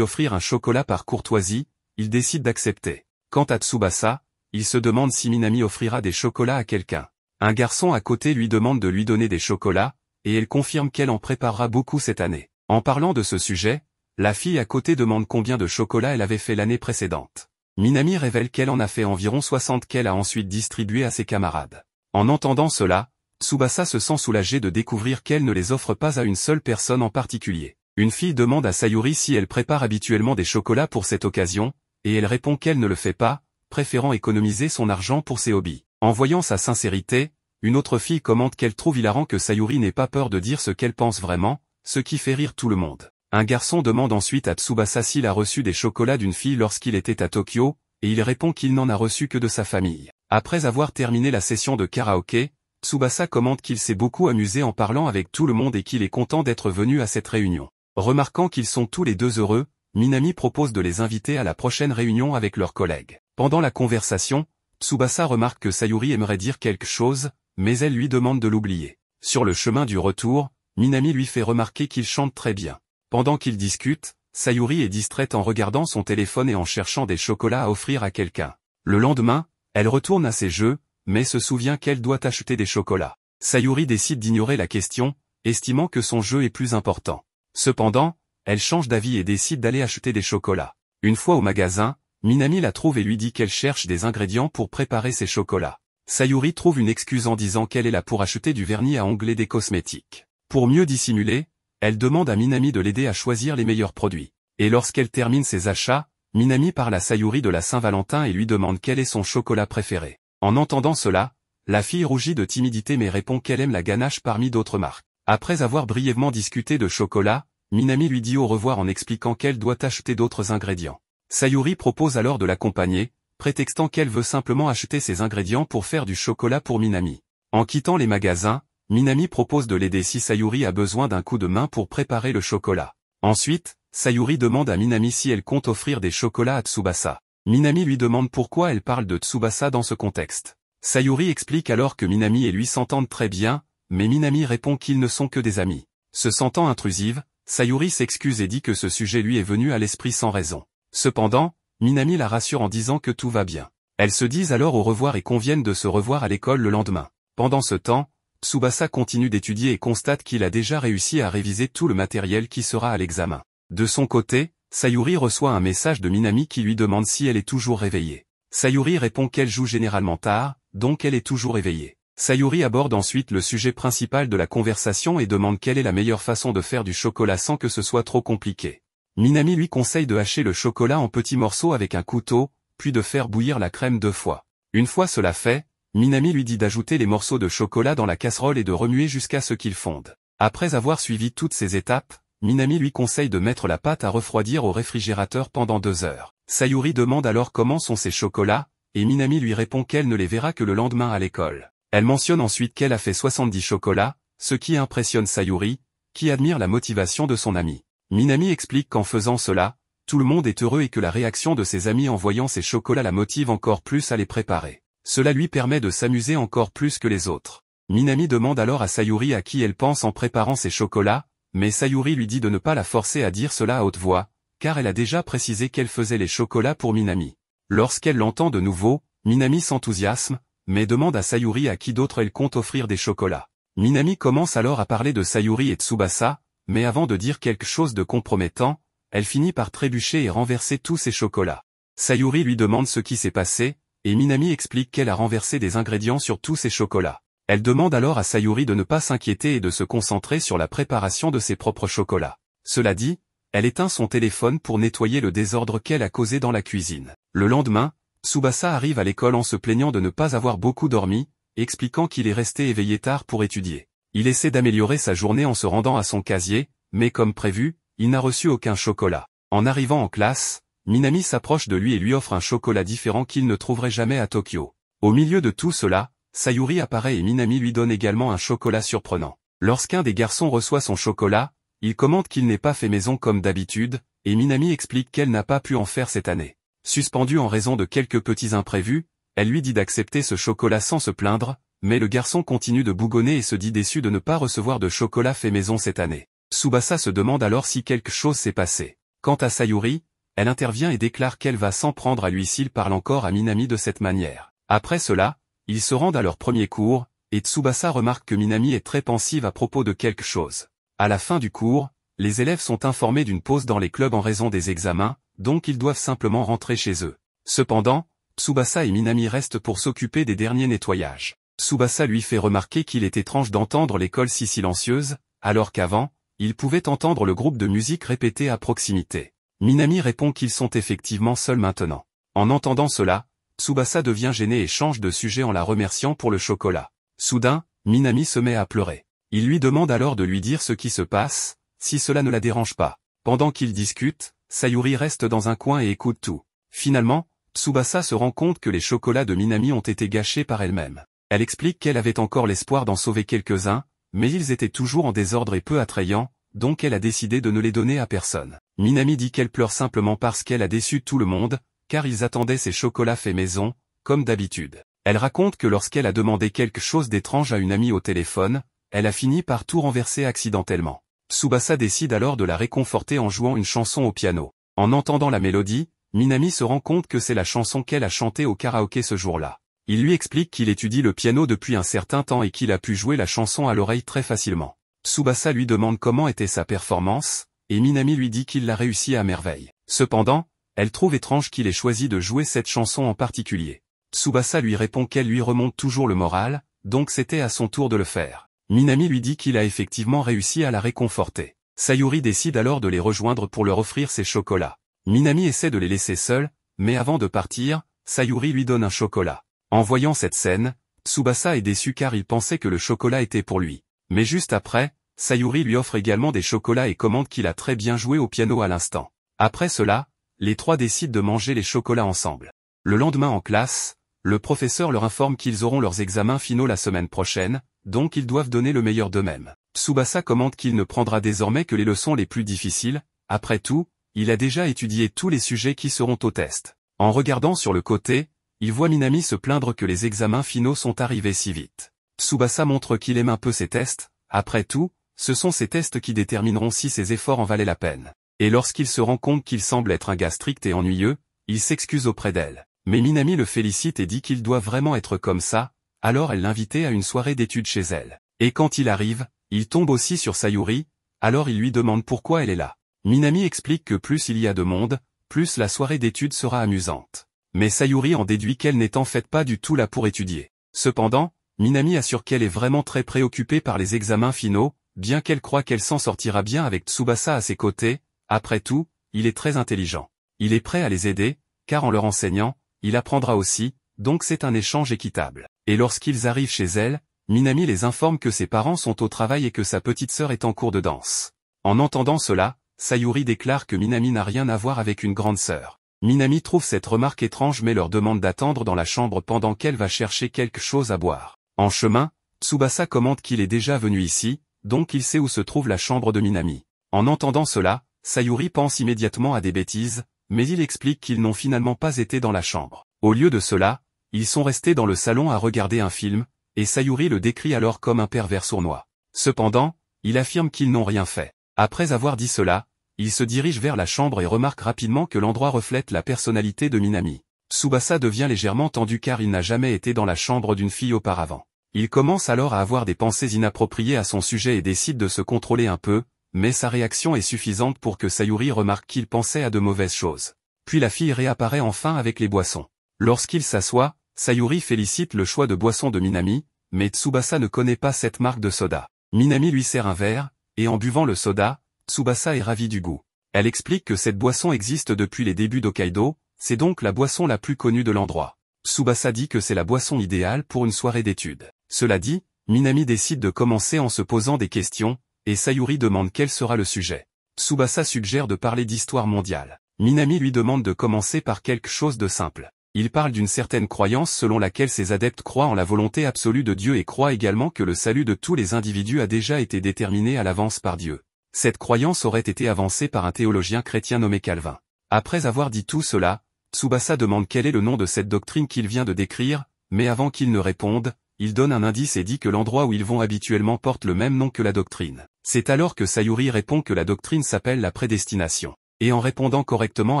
[SPEAKER 1] offrir un chocolat par courtoisie, il décide d'accepter. Quant à Tsubasa, il se demande si Minami offrira des chocolats à quelqu'un. Un garçon à côté lui demande de lui donner des chocolats, et elle confirme qu'elle en préparera beaucoup cette année. En parlant de ce sujet, la fille à côté demande combien de chocolats elle avait fait l'année précédente. Minami révèle qu'elle en a fait environ 60 qu'elle a ensuite distribués à ses camarades. En entendant cela, Tsubasa se sent soulagé de découvrir qu'elle ne les offre pas à une seule personne en particulier. Une fille demande à Sayuri si elle prépare habituellement des chocolats pour cette occasion, et elle répond qu'elle ne le fait pas, préférant économiser son argent pour ses hobbies. En voyant sa sincérité, une autre fille commente qu'elle trouve hilarant que Sayuri n'ait pas peur de dire ce qu'elle pense vraiment, ce qui fait rire tout le monde. Un garçon demande ensuite à Tsubasa s'il a reçu des chocolats d'une fille lorsqu'il était à Tokyo, et il répond qu'il n'en a reçu que de sa famille. Après avoir terminé la session de karaoké, Tsubasa commente qu'il s'est beaucoup amusé en parlant avec tout le monde et qu'il est content d'être venu à cette réunion. Remarquant qu'ils sont tous les deux heureux, Minami propose de les inviter à la prochaine réunion avec leurs collègues. Pendant la conversation, Tsubasa remarque que Sayuri aimerait dire quelque chose, mais elle lui demande de l'oublier. Sur le chemin du retour, Minami lui fait remarquer qu'il chante très bien. Pendant qu'ils discutent, Sayuri est distraite en regardant son téléphone et en cherchant des chocolats à offrir à quelqu'un. Le lendemain, elle retourne à ses jeux, mais se souvient qu'elle doit acheter des chocolats. Sayuri décide d'ignorer la question, estimant que son jeu est plus important. Cependant, elle change d'avis et décide d'aller acheter des chocolats. Une fois au magasin, Minami la trouve et lui dit qu'elle cherche des ingrédients pour préparer ses chocolats. Sayuri trouve une excuse en disant qu'elle est là pour acheter du vernis à ongles et des cosmétiques. Pour mieux dissimuler, elle demande à Minami de l'aider à choisir les meilleurs produits. Et lorsqu'elle termine ses achats, Minami parle à Sayuri de la Saint-Valentin et lui demande quel est son chocolat préféré. En entendant cela, la fille rougit de timidité mais répond qu'elle aime la ganache parmi d'autres marques. Après avoir brièvement discuté de chocolat, Minami lui dit au revoir en expliquant qu'elle doit acheter d'autres ingrédients. Sayuri propose alors de l'accompagner, prétextant qu'elle veut simplement acheter ces ingrédients pour faire du chocolat pour Minami. En quittant les magasins, Minami propose de l'aider si Sayuri a besoin d'un coup de main pour préparer le chocolat. Ensuite, Sayuri demande à Minami si elle compte offrir des chocolats à Tsubasa. Minami lui demande pourquoi elle parle de Tsubasa dans ce contexte. Sayuri explique alors que Minami et lui s'entendent très bien, mais Minami répond qu'ils ne sont que des amis. Se sentant intrusive, Sayuri s'excuse et dit que ce sujet lui est venu à l'esprit sans raison. Cependant, Minami la rassure en disant que tout va bien. Elles se disent alors au revoir et conviennent de se revoir à l'école le lendemain. Pendant ce temps, Tsubasa continue d'étudier et constate qu'il a déjà réussi à réviser tout le matériel qui sera à l'examen. De son côté, Sayuri reçoit un message de Minami qui lui demande si elle est toujours réveillée. Sayuri répond qu'elle joue généralement tard, donc elle est toujours éveillée. Sayuri aborde ensuite le sujet principal de la conversation et demande quelle est la meilleure façon de faire du chocolat sans que ce soit trop compliqué. Minami lui conseille de hacher le chocolat en petits morceaux avec un couteau, puis de faire bouillir la crème 2 fois. Une fois cela fait, Minami lui dit d'ajouter les morceaux de chocolat dans la casserole et de remuer jusqu'à ce qu'ils fondent. Après avoir suivi toutes ces étapes, Minami lui conseille de mettre la pâte à refroidir au réfrigérateur pendant 2 heures. Sayuri demande alors comment sont ces chocolats, et Minami lui répond qu'elle ne les verra que le lendemain à l'école. Elle mentionne ensuite qu'elle a fait 70 chocolats, ce qui impressionne Sayuri, qui admire la motivation de son ami. Minami explique qu'en faisant cela, tout le monde est heureux et que la réaction de ses amis en voyant ces chocolats la motive encore plus à les préparer. Cela lui permet de s'amuser encore plus que les autres. Minami demande alors à Sayuri à qui elle pense en préparant ces chocolats, mais Sayuri lui dit de ne pas la forcer à dire cela à haute voix, car elle a déjà précisé qu'elle faisait les chocolats pour Minami. Lorsqu'elle l'entend de nouveau, Minami s'enthousiasme, mais demande à Sayuri à qui d'autre elle compte offrir des chocolats. Minami commence alors à parler de Sayuri et Tsubasa, mais avant de dire quelque chose de compromettant, elle finit par trébucher et renverser tous ses chocolats. Sayuri lui demande ce qui s'est passé, et Minami explique qu'elle a renversé des ingrédients sur tous ses chocolats. Elle demande alors à Sayuri de ne pas s'inquiéter et de se concentrer sur la préparation de ses propres chocolats. Cela dit, elle éteint son téléphone pour nettoyer le désordre qu'elle a causé dans la cuisine. Le lendemain, Tsubasa arrive à l'école en se plaignant de ne pas avoir beaucoup dormi, expliquant qu'il est resté éveillé tard pour étudier. Il essaie d'améliorer sa journée en se rendant à son casier, mais comme prévu, il n'a reçu aucun chocolat. En arrivant en classe, Minami s'approche de lui et lui offre un chocolat différent qu'il ne trouverait jamais à Tokyo. Au milieu de tout cela, Sayuri apparaît et Minami lui donne également un chocolat surprenant. Lorsqu'un des garçons reçoit son chocolat, il commente qu'il n'est pas fait maison comme d'habitude, et Minami explique qu'elle n'a pas pu en faire cette année. Suspendue en raison de quelques petits imprévus, elle lui dit d'accepter ce chocolat sans se plaindre, mais le garçon continue de bougonner et se dit déçu de ne pas recevoir de chocolat fait maison cette année. Tsubasa se demande alors si quelque chose s'est passé. Quant à Sayuri, elle intervient et déclare qu'elle va s'en prendre à lui s'il parle encore à Minami de cette manière. Après cela, ils se rendent à leur premier cours, et Tsubasa remarque que Minami est très pensive à propos de quelque chose. À la fin du cours, les élèves sont informés d'une pause dans les clubs en raison des examens, donc ils doivent simplement rentrer chez eux. Cependant, Tsubasa et Minami restent pour s'occuper des derniers nettoyages. Tsubasa lui fait remarquer qu'il est étrange d'entendre l'école si silencieuse, alors qu'avant, il pouvait entendre le groupe de musique répéter à proximité. Minami répond qu'ils sont effectivement seuls maintenant. En entendant cela, Tsubasa devient gêné et change de sujet en la remerciant pour le chocolat. Soudain, Minami se met à pleurer. Il lui demande alors de lui dire ce qui se passe, si cela ne la dérange pas. Pendant qu'ils discutent, Sayuri reste dans un coin et écoute tout. Finalement, Tsubasa se rend compte que les chocolats de Minami ont été gâchés par elle-même. Elle explique qu'elle avait encore l'espoir d'en sauver quelques-uns, mais ils étaient toujours en désordre et peu attrayants, donc elle a décidé de ne les donner à personne. Minami dit qu'elle pleure simplement parce qu'elle a déçu tout le monde, car ils attendaient ces chocolats faits maison, comme d'habitude. Elle raconte que lorsqu'elle a demandé quelque chose d'étrange à une amie au téléphone, elle a fini par tout renverser accidentellement. Tsubasa décide alors de la réconforter en jouant une chanson au piano. En entendant la mélodie, Minami se rend compte que c'est la chanson qu'elle a chantée au karaoké ce jour-là. Il lui explique qu'il étudie le piano depuis un certain temps et qu'il a pu jouer la chanson à l'oreille très facilement. Tsubasa lui demande comment était sa performance, et Minami lui dit qu'il l'a réussi à merveille. Cependant, elle trouve étrange qu'il ait choisi de jouer cette chanson en particulier. Tsubasa lui répond qu'elle lui remonte toujours le moral, donc c'était à son tour de le faire. Minami lui dit qu'il a effectivement réussi à la réconforter. Sayuri décide alors de les rejoindre pour leur offrir ses chocolats. Minami essaie de les laisser seuls, mais avant de partir, Sayuri lui donne un chocolat. En voyant cette scène, Tsubasa est déçu car il pensait que le chocolat était pour lui. Mais juste après, Sayuri lui offre également des chocolats et commande qu'il a très bien joué au piano à l'instant. Après cela, les trois décident de manger les chocolats ensemble. Le lendemain en classe, le professeur leur informe qu'ils auront leurs examens finaux la semaine prochaine, donc ils doivent donner le meilleur d'eux-mêmes. Tsubasa commente qu'il ne prendra désormais que les leçons les plus difficiles, après tout, il a déjà étudié tous les sujets qui seront au test. En regardant sur le côté, il voit Minami se plaindre que les examens finaux sont arrivés si vite. Tsubasa montre qu'il aime un peu ses tests, après tout, ce sont ces tests qui détermineront si ses efforts en valaient la peine. Et lorsqu'il se rend compte qu'il semble être un gars strict et ennuyeux, il s'excuse auprès d'elle. Mais Minami le félicite et dit qu'il doit vraiment être comme ça, alors elle l'invitait à une soirée d'études chez elle. Et quand il arrive, il tombe aussi sur Sayuri, alors il lui demande pourquoi elle est là. Minami explique que plus il y a de monde, plus la soirée d'études sera amusante. Mais Sayuri en déduit qu'elle n'est en fait pas du tout là pour étudier. Cependant, Minami assure qu'elle est vraiment très préoccupée par les examens finaux, bien qu'elle croit qu'elle s'en sortira bien avec Tsubasa à ses côtés. Après tout, il est très intelligent. Il est prêt à les aider, car en leur enseignant, il apprendra aussi, donc c'est un échange équitable. Et lorsqu'ils arrivent chez elle, Minami les informe que ses parents sont au travail et que sa petite sœur est en cours de danse. En entendant cela, Sayuri déclare que Minami n'a rien à voir avec une grande sœur. Minami trouve cette remarque étrange mais leur demande d'attendre dans la chambre pendant qu'elle va chercher quelque chose à boire. En chemin, Tsubasa commente qu'il est déjà venu ici, donc il sait où se trouve la chambre de Minami. En entendant cela, Sayuri pense immédiatement à des bêtises, mais il explique qu'ils n'ont finalement pas été dans la chambre. Au lieu de cela, ils sont restés dans le salon à regarder un film, et Sayuri le décrit alors comme un pervers sournois. Cependant, il affirme qu'ils n'ont rien fait. Après avoir dit cela, il se dirige vers la chambre et remarque rapidement que l'endroit reflète la personnalité de Minami. Tsubasa devient légèrement tendu car il n'a jamais été dans la chambre d'une fille auparavant. Il commence alors à avoir des pensées inappropriées à son sujet et décide de se contrôler un peu, mais sa réaction est suffisante pour que Sayuri remarque qu'il pensait à de mauvaises choses. Puis la fille réapparaît enfin avec les boissons. Lorsqu'il s'assoit, Sayuri félicite le choix de boisson de Minami, mais Tsubasa ne connaît pas cette marque de soda. Minami lui sert un verre, et en buvant le soda, Tsubasa est ravi du goût. Elle explique que cette boisson existe depuis les débuts d'Hokkaido, c'est donc la boisson la plus connue de l'endroit. Tsubasa dit que c'est la boisson idéale pour une soirée d'études. Cela dit, Minami décide de commencer en se posant des questions, et Sayuri demande quel sera le sujet. Tsubasa suggère de parler d'histoire mondiale. Minami lui demande de commencer par quelque chose de simple. Il parle d'une certaine croyance selon laquelle ses adeptes croient en la volonté absolue de Dieu et croient également que le salut de tous les individus a déjà été déterminé à l'avance par Dieu. Cette croyance aurait été avancée par un théologien chrétien nommé Calvin. Après avoir dit tout cela, Tsubasa demande quel est le nom de cette doctrine qu'il vient de décrire, mais avant qu'il ne réponde, il donne un indice et dit que l'endroit où ils vont habituellement porte le même nom que la doctrine. C'est alors que Sayuri répond que la doctrine s'appelle la prédestination. Et en répondant correctement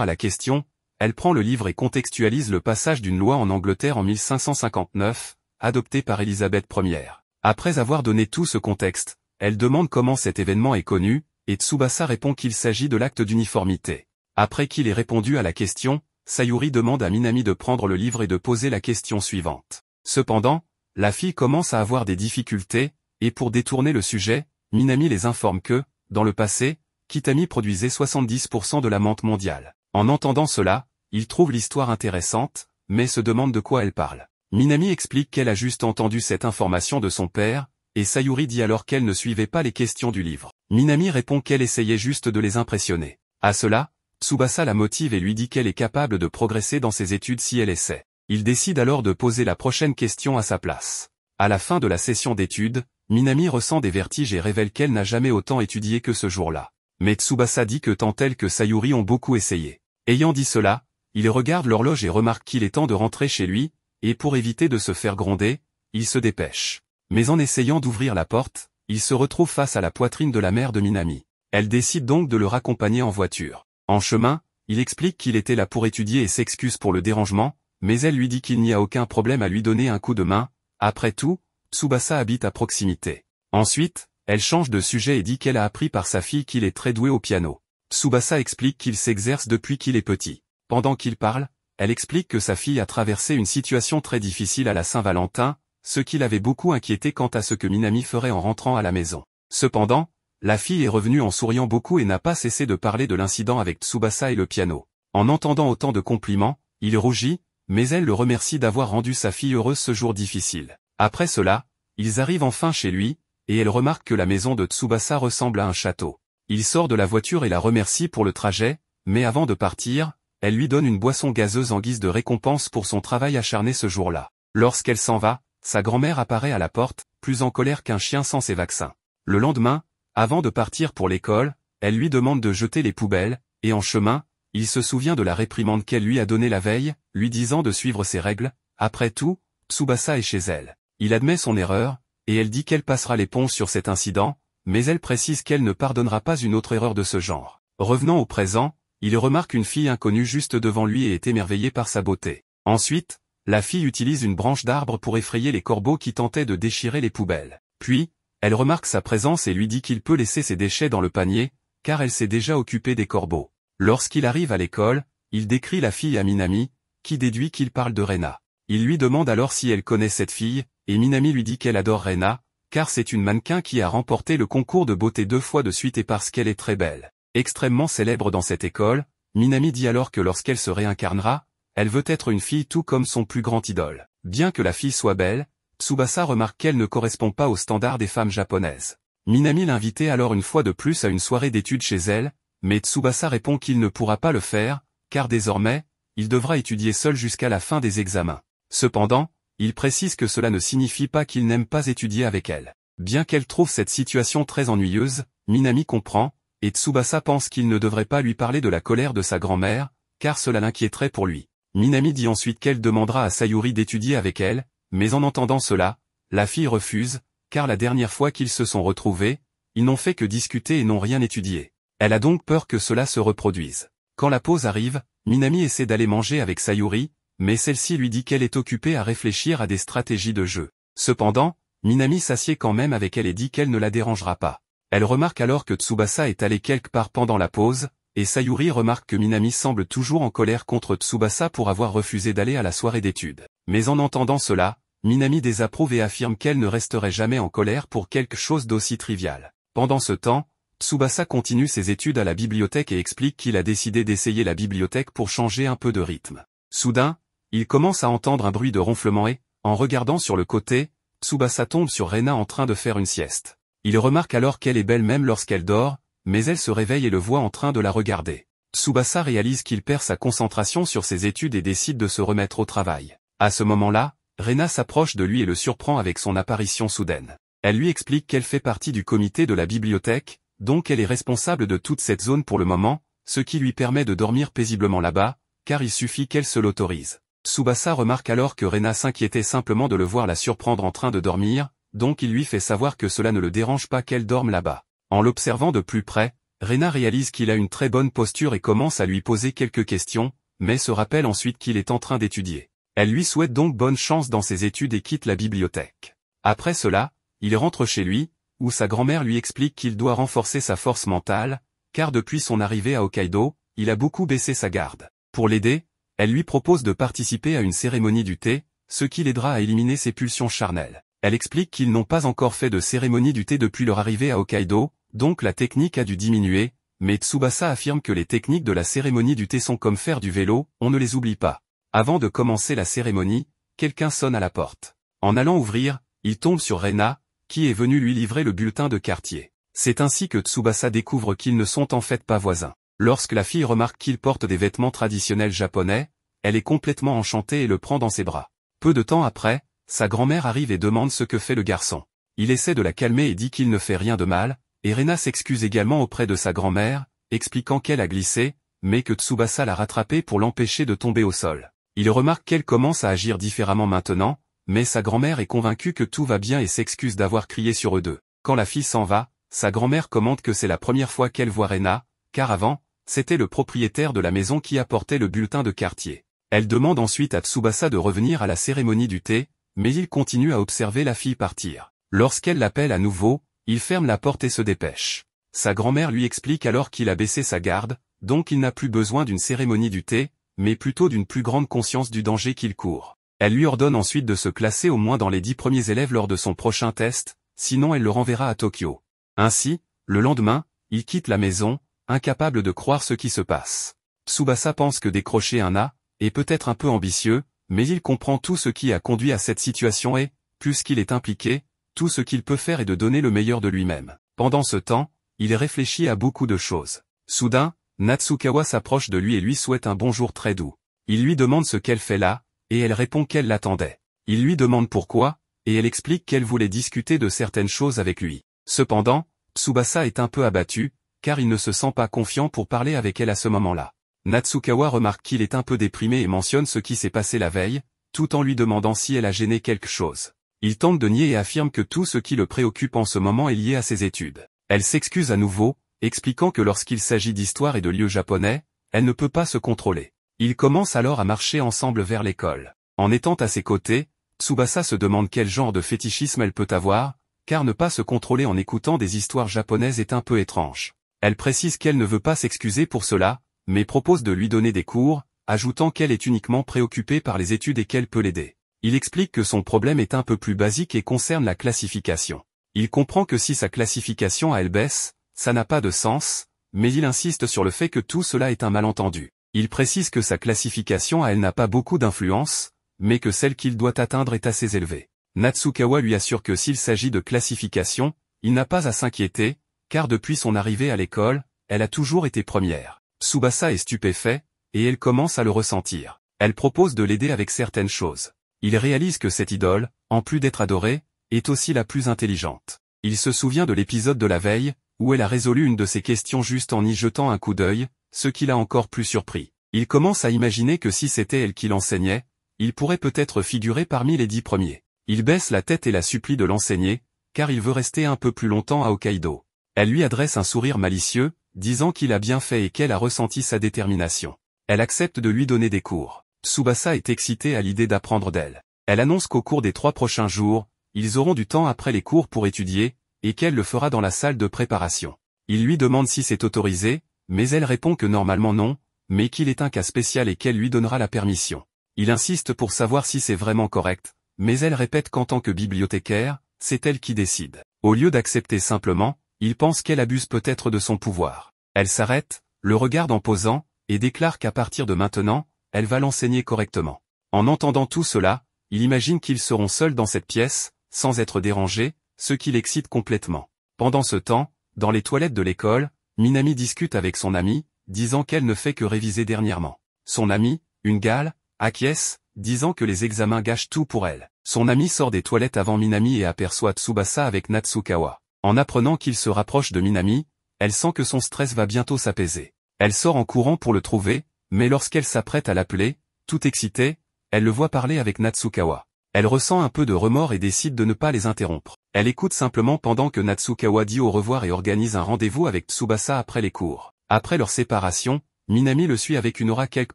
[SPEAKER 1] à la question, elle prend le livre et contextualise le passage d'une loi en Angleterre en 1559, adoptée par Élisabeth Ier. Après avoir donné tout ce contexte, elle demande comment cet événement est connu, et Tsubasa répond qu'il s'agit de l'acte d'uniformité. Après qu'il ait répondu à la question, Sayuri demande à Minami de prendre le livre et de poser la question suivante. Cependant, la fille commence à avoir des difficultés, et pour détourner le sujet, Minami les informe que, dans le passé, Kitami produisait 70% de la menthe mondiale. En entendant cela, il trouve l'histoire intéressante, mais se demande de quoi elle parle. Minami explique qu'elle a juste entendu cette information de son père, et Sayuri dit alors qu'elle ne suivait pas les questions du livre. Minami répond qu'elle essayait juste de les impressionner. À cela, Tsubasa la motive et lui dit qu'elle est capable de progresser dans ses études si elle essaie. Il décide alors de poser la prochaine question à sa place. À la fin de la session d'études, Minami ressent des vertiges et révèle qu'elle n'a jamais autant étudié que ce jour-là. Mais Tsubasa dit que tant elle que Sayuri ont beaucoup essayé. Ayant dit cela, il regarde l'horloge et remarque qu'il est temps de rentrer chez lui, et pour éviter de se faire gronder, il se dépêche. Mais en essayant d'ouvrir la porte, il se retrouve face à la poitrine de la mère de Minami. Elle décide donc de le raccompagner en voiture. En chemin, il explique qu'il était là pour étudier et s'excuse pour le dérangement, mais elle lui dit qu'il n'y a aucun problème à lui donner un coup de main. Après tout, Tsubasa habite à proximité. Ensuite, elle change de sujet et dit qu'elle a appris par sa fille qu'il est très doué au piano. Tsubasa explique qu'il s'exerce depuis qu'il est petit. Pendant qu'il parle, elle explique que sa fille a traversé une situation très difficile à la Saint-Valentin, ce qui l'avait beaucoup inquiété quant à ce que Minami ferait en rentrant à la maison. Cependant, la fille est revenue en souriant beaucoup et n'a pas cessé de parler de l'incident avec Tsubasa et le piano. En entendant autant de compliments, il rougit, mais elle le remercie d'avoir rendu sa fille heureuse ce jour difficile. Après cela, ils arrivent enfin chez lui, et elle remarque que la maison de Tsubasa ressemble à un château. Il sort de la voiture et la remercie pour le trajet, mais avant de partir, elle lui donne une boisson gazeuse en guise de récompense pour son travail acharné ce jour-là. Lorsqu'elle s'en va, sa grand-mère apparaît à la porte, plus en colère qu'un chien sans ses vaccins. Le lendemain, avant de partir pour l'école, elle lui demande de jeter les poubelles, et en chemin, il se souvient de la réprimande qu'elle lui a donnée la veille, lui disant de suivre ses règles. Après tout, Tsubasa est chez elle. Il admet son erreur, et elle dit qu'elle passera l'éponge sur cet incident, mais elle précise qu'elle ne pardonnera pas une autre erreur de ce genre. Revenant au présent, il remarque une fille inconnue juste devant lui et est émerveillé par sa beauté. Ensuite, la fille utilise une branche d'arbre pour effrayer les corbeaux qui tentaient de déchirer les poubelles. Puis, elle remarque sa présence et lui dit qu'il peut laisser ses déchets dans le panier, car elle s'est déjà occupée des corbeaux. Lorsqu'il arrive à l'école, il décrit la fille à Minami, qui déduit qu'il parle de Rena. Il lui demande alors si elle connaît cette fille, et Minami lui dit qu'elle adore Rena, car c'est une mannequin qui a remporté le concours de beauté 2 fois de suite et parce qu'elle est très belle. Extrêmement célèbre dans cette école, Minami dit alors que lorsqu'elle se réincarnera, elle veut être une fille tout comme son plus grand idole. Bien que la fille soit belle, Tsubasa remarque qu'elle ne correspond pas aux standards des femmes japonaises. Minami l'invitait alors une fois de plus à une soirée d'études chez elle, mais Tsubasa répond qu'il ne pourra pas le faire, car désormais, il devra étudier seul jusqu'à la fin des examens. Cependant, il précise que cela ne signifie pas qu'il n'aime pas étudier avec elle. Bien qu'elle trouve cette situation très ennuyeuse, Minami comprend, et Tsubasa pense qu'il ne devrait pas lui parler de la colère de sa grand-mère, car cela l'inquiéterait pour lui. Minami dit ensuite qu'elle demandera à Sayuri d'étudier avec elle, mais en entendant cela, la fille refuse, car la dernière fois qu'ils se sont retrouvés, ils n'ont fait que discuter et n'ont rien étudié. Elle a donc peur que cela se reproduise. Quand la pause arrive, Minami essaie d'aller manger avec Sayuri, mais celle-ci lui dit qu'elle est occupée à réfléchir à des stratégies de jeu. Cependant, Minami s'assied quand même avec elle et dit qu'elle ne la dérangera pas. Elle remarque alors que Tsubasa est allé quelque part pendant la pause, et Sayuri remarque que Minami semble toujours en colère contre Tsubasa pour avoir refusé d'aller à la soirée d'études. Mais en entendant cela, Minami désapprouve et affirme qu'elle ne resterait jamais en colère pour quelque chose d'aussi trivial. Pendant ce temps, Tsubasa continue ses études à la bibliothèque et explique qu'il a décidé d'essayer la bibliothèque pour changer un peu de rythme. Soudain, il commence à entendre un bruit de ronflement et, en regardant sur le côté, Tsubasa tombe sur Rena en train de faire une sieste. Il remarque alors qu'elle est belle même lorsqu'elle dort, mais elle se réveille et le voit en train de la regarder. Tsubasa réalise qu'il perd sa concentration sur ses études et décide de se remettre au travail. À ce moment-là, Rena s'approche de lui et le surprend avec son apparition soudaine. Elle lui explique qu'elle fait partie du comité de la bibliothèque, donc elle est responsable de toute cette zone pour le moment, ce qui lui permet de dormir paisiblement là-bas, car il suffit qu'elle se l'autorise. Tsubasa remarque alors que Rena s'inquiétait simplement de le voir la surprendre en train de dormir, donc il lui fait savoir que cela ne le dérange pas qu'elle dorme là-bas. En l'observant de plus près, Rena réalise qu'il a une très bonne posture et commence à lui poser quelques questions, mais se rappelle ensuite qu'il est en train d'étudier. Elle lui souhaite donc bonne chance dans ses études et quitte la bibliothèque. Après cela, il rentre chez lui, où sa grand-mère lui explique qu'il doit renforcer sa force mentale, car depuis son arrivée à Hokkaido, il a beaucoup baissé sa garde. Pour l'aider, elle lui propose de participer à une cérémonie du thé, ce qui l'aidera à éliminer ses pulsions charnelles. Elle explique qu'ils n'ont pas encore fait de cérémonie du thé depuis leur arrivée à Hokkaido, donc la technique a dû diminuer, mais Tsubasa affirme que les techniques de la cérémonie du thé sont comme faire du vélo, on ne les oublie pas. Avant de commencer la cérémonie, quelqu'un sonne à la porte. En allant ouvrir, il tombe sur Rena, qui est venue lui livrer le bulletin de quartier. C'est ainsi que Tsubasa découvre qu'ils ne sont en fait pas voisins. Lorsque la fille remarque qu'il porte des vêtements traditionnels japonais, elle est complètement enchantée et le prend dans ses bras. Peu de temps après, sa grand-mère arrive et demande ce que fait le garçon. Il essaie de la calmer et dit qu'il ne fait rien de mal, et Rena s'excuse également auprès de sa grand-mère, expliquant qu'elle a glissé, mais que Tsubasa l'a rattrapée pour l'empêcher de tomber au sol. Il remarque qu'elle commence à agir différemment maintenant, mais sa grand-mère est convaincue que tout va bien et s'excuse d'avoir crié sur eux deux. Quand la fille s'en va, sa grand-mère commente que c'est la première fois qu'elle voit Rena, car avant, c'était le propriétaire de la maison qui apportait le bulletin de quartier. Elle demande ensuite à Tsubasa de revenir à la cérémonie du thé, mais il continue à observer la fille partir. Lorsqu'elle l'appelle à nouveau, il ferme la porte et se dépêche. Sa grand-mère lui explique alors qu'il a baissé sa garde, donc il n'a plus besoin d'une cérémonie du thé, mais plutôt d'une plus grande conscience du danger qu'il court. Elle lui ordonne ensuite de se classer au moins dans les 10 premiers élèves lors de son prochain test, sinon elle le renverra à Tokyo. Ainsi, le lendemain, il quitte la maison, incapable de croire ce qui se passe. Tsubasa pense que décrocher un A est peut-être un peu ambitieux, mais il comprend tout ce qui a conduit à cette situation et, puisqu'il est impliqué, tout ce qu'il peut faire est de donner le meilleur de lui-même. Pendant ce temps, il réfléchit à beaucoup de choses. Soudain, Natsukawa s'approche de lui et lui souhaite un bonjour très doux. Il lui demande ce qu'elle fait là, et elle répond qu'elle l'attendait. Il lui demande pourquoi, et elle explique qu'elle voulait discuter de certaines choses avec lui. Cependant, Tsubasa est un peu abattu, car il ne se sent pas confiant pour parler avec elle à ce moment-là. Natsukawa remarque qu'il est un peu déprimé et mentionne ce qui s'est passé la veille, tout en lui demandant si elle a gêné quelque chose. Il tente de nier et affirme que tout ce qui le préoccupe en ce moment est lié à ses études. Elle s'excuse à nouveau, expliquant que lorsqu'il s'agit d'histoire et de lieux japonais, elle ne peut pas se contrôler. Ils commencent alors à marcher ensemble vers l'école. En étant à ses côtés, Tsubasa se demande quel genre de fétichisme elle peut avoir, car ne pas se contrôler en écoutant des histoires japonaises est un peu étrange. Elle précise qu'elle ne veut pas s'excuser pour cela, mais propose de lui donner des cours, ajoutant qu'elle est uniquement préoccupée par les études et qu'elle peut l'aider. Il explique que son problème est un peu plus basique et concerne la classification. Il comprend que si sa classification à elle baisse, ça n'a pas de sens, mais il insiste sur le fait que tout cela est un malentendu. Il précise que sa classification à elle n'a pas beaucoup d'influence, mais que celle qu'il doit atteindre est assez élevée. Natsukawa lui assure que s'il s'agit de classification, il n'a pas à s'inquiéter, car depuis son arrivée à l'école, elle a toujours été première. Tsubasa est stupéfait, et elle commence à le ressentir. Elle propose de l'aider avec certaines choses. Il réalise que cette idole, en plus d'être adorée, est aussi la plus intelligente. Il se souvient de l'épisode de la veille, où elle a résolu une de ses questions juste en y jetant un coup d'œil, ce qui l'a encore plus surpris. Il commence à imaginer que si c'était elle qui l'enseignait, il pourrait peut-être figurer parmi les 10 premiers. Il baisse la tête et la supplie de l'enseigner, car il veut rester un peu plus longtemps à Hokkaido. Elle lui adresse un sourire malicieux, disant qu'il a bien fait et qu'elle a ressenti sa détermination. Elle accepte de lui donner des cours. Tsubasa est excité à l'idée d'apprendre d'elle. Elle annonce qu'au cours des 3 prochains jours, ils auront du temps après les cours pour étudier, et qu'elle le fera dans la salle de préparation. Il lui demande si c'est autorisé, mais elle répond que normalement non, mais qu'il est un cas spécial et qu'elle lui donnera la permission. Il insiste pour savoir si c'est vraiment correct, mais elle répète qu'en tant que bibliothécaire, c'est elle qui décide. Au lieu d'accepter simplement, il pense qu'elle abuse peut-être de son pouvoir. Elle s'arrête, le regarde en posant, et déclare qu'à partir de maintenant, elle va l'enseigner correctement. En entendant tout cela, il imagine qu'ils seront seuls dans cette pièce, sans être dérangés, ce qui l'excite complètement. Pendant ce temps, dans les toilettes de l'école, Minami discute avec son amie, disant qu'elle ne fait que réviser dernièrement. Son amie, une gale, acquiesce, disant que les examens gâchent tout pour elle. Son amie sort des toilettes avant Minami et aperçoit Tsubasa avec Natsukawa. En apprenant qu'il se rapproche de Minami, elle sent que son stress va bientôt s'apaiser. Elle sort en courant pour le trouver, mais lorsqu'elle s'apprête à l'appeler, tout excitée, elle le voit parler avec Natsukawa. Elle ressent un peu de remords et décide de ne pas les interrompre. Elle écoute simplement pendant que Natsukawa dit au revoir et organise un rendez-vous avec Tsubasa après les cours. Après leur séparation, Minami le suit avec une aura quelque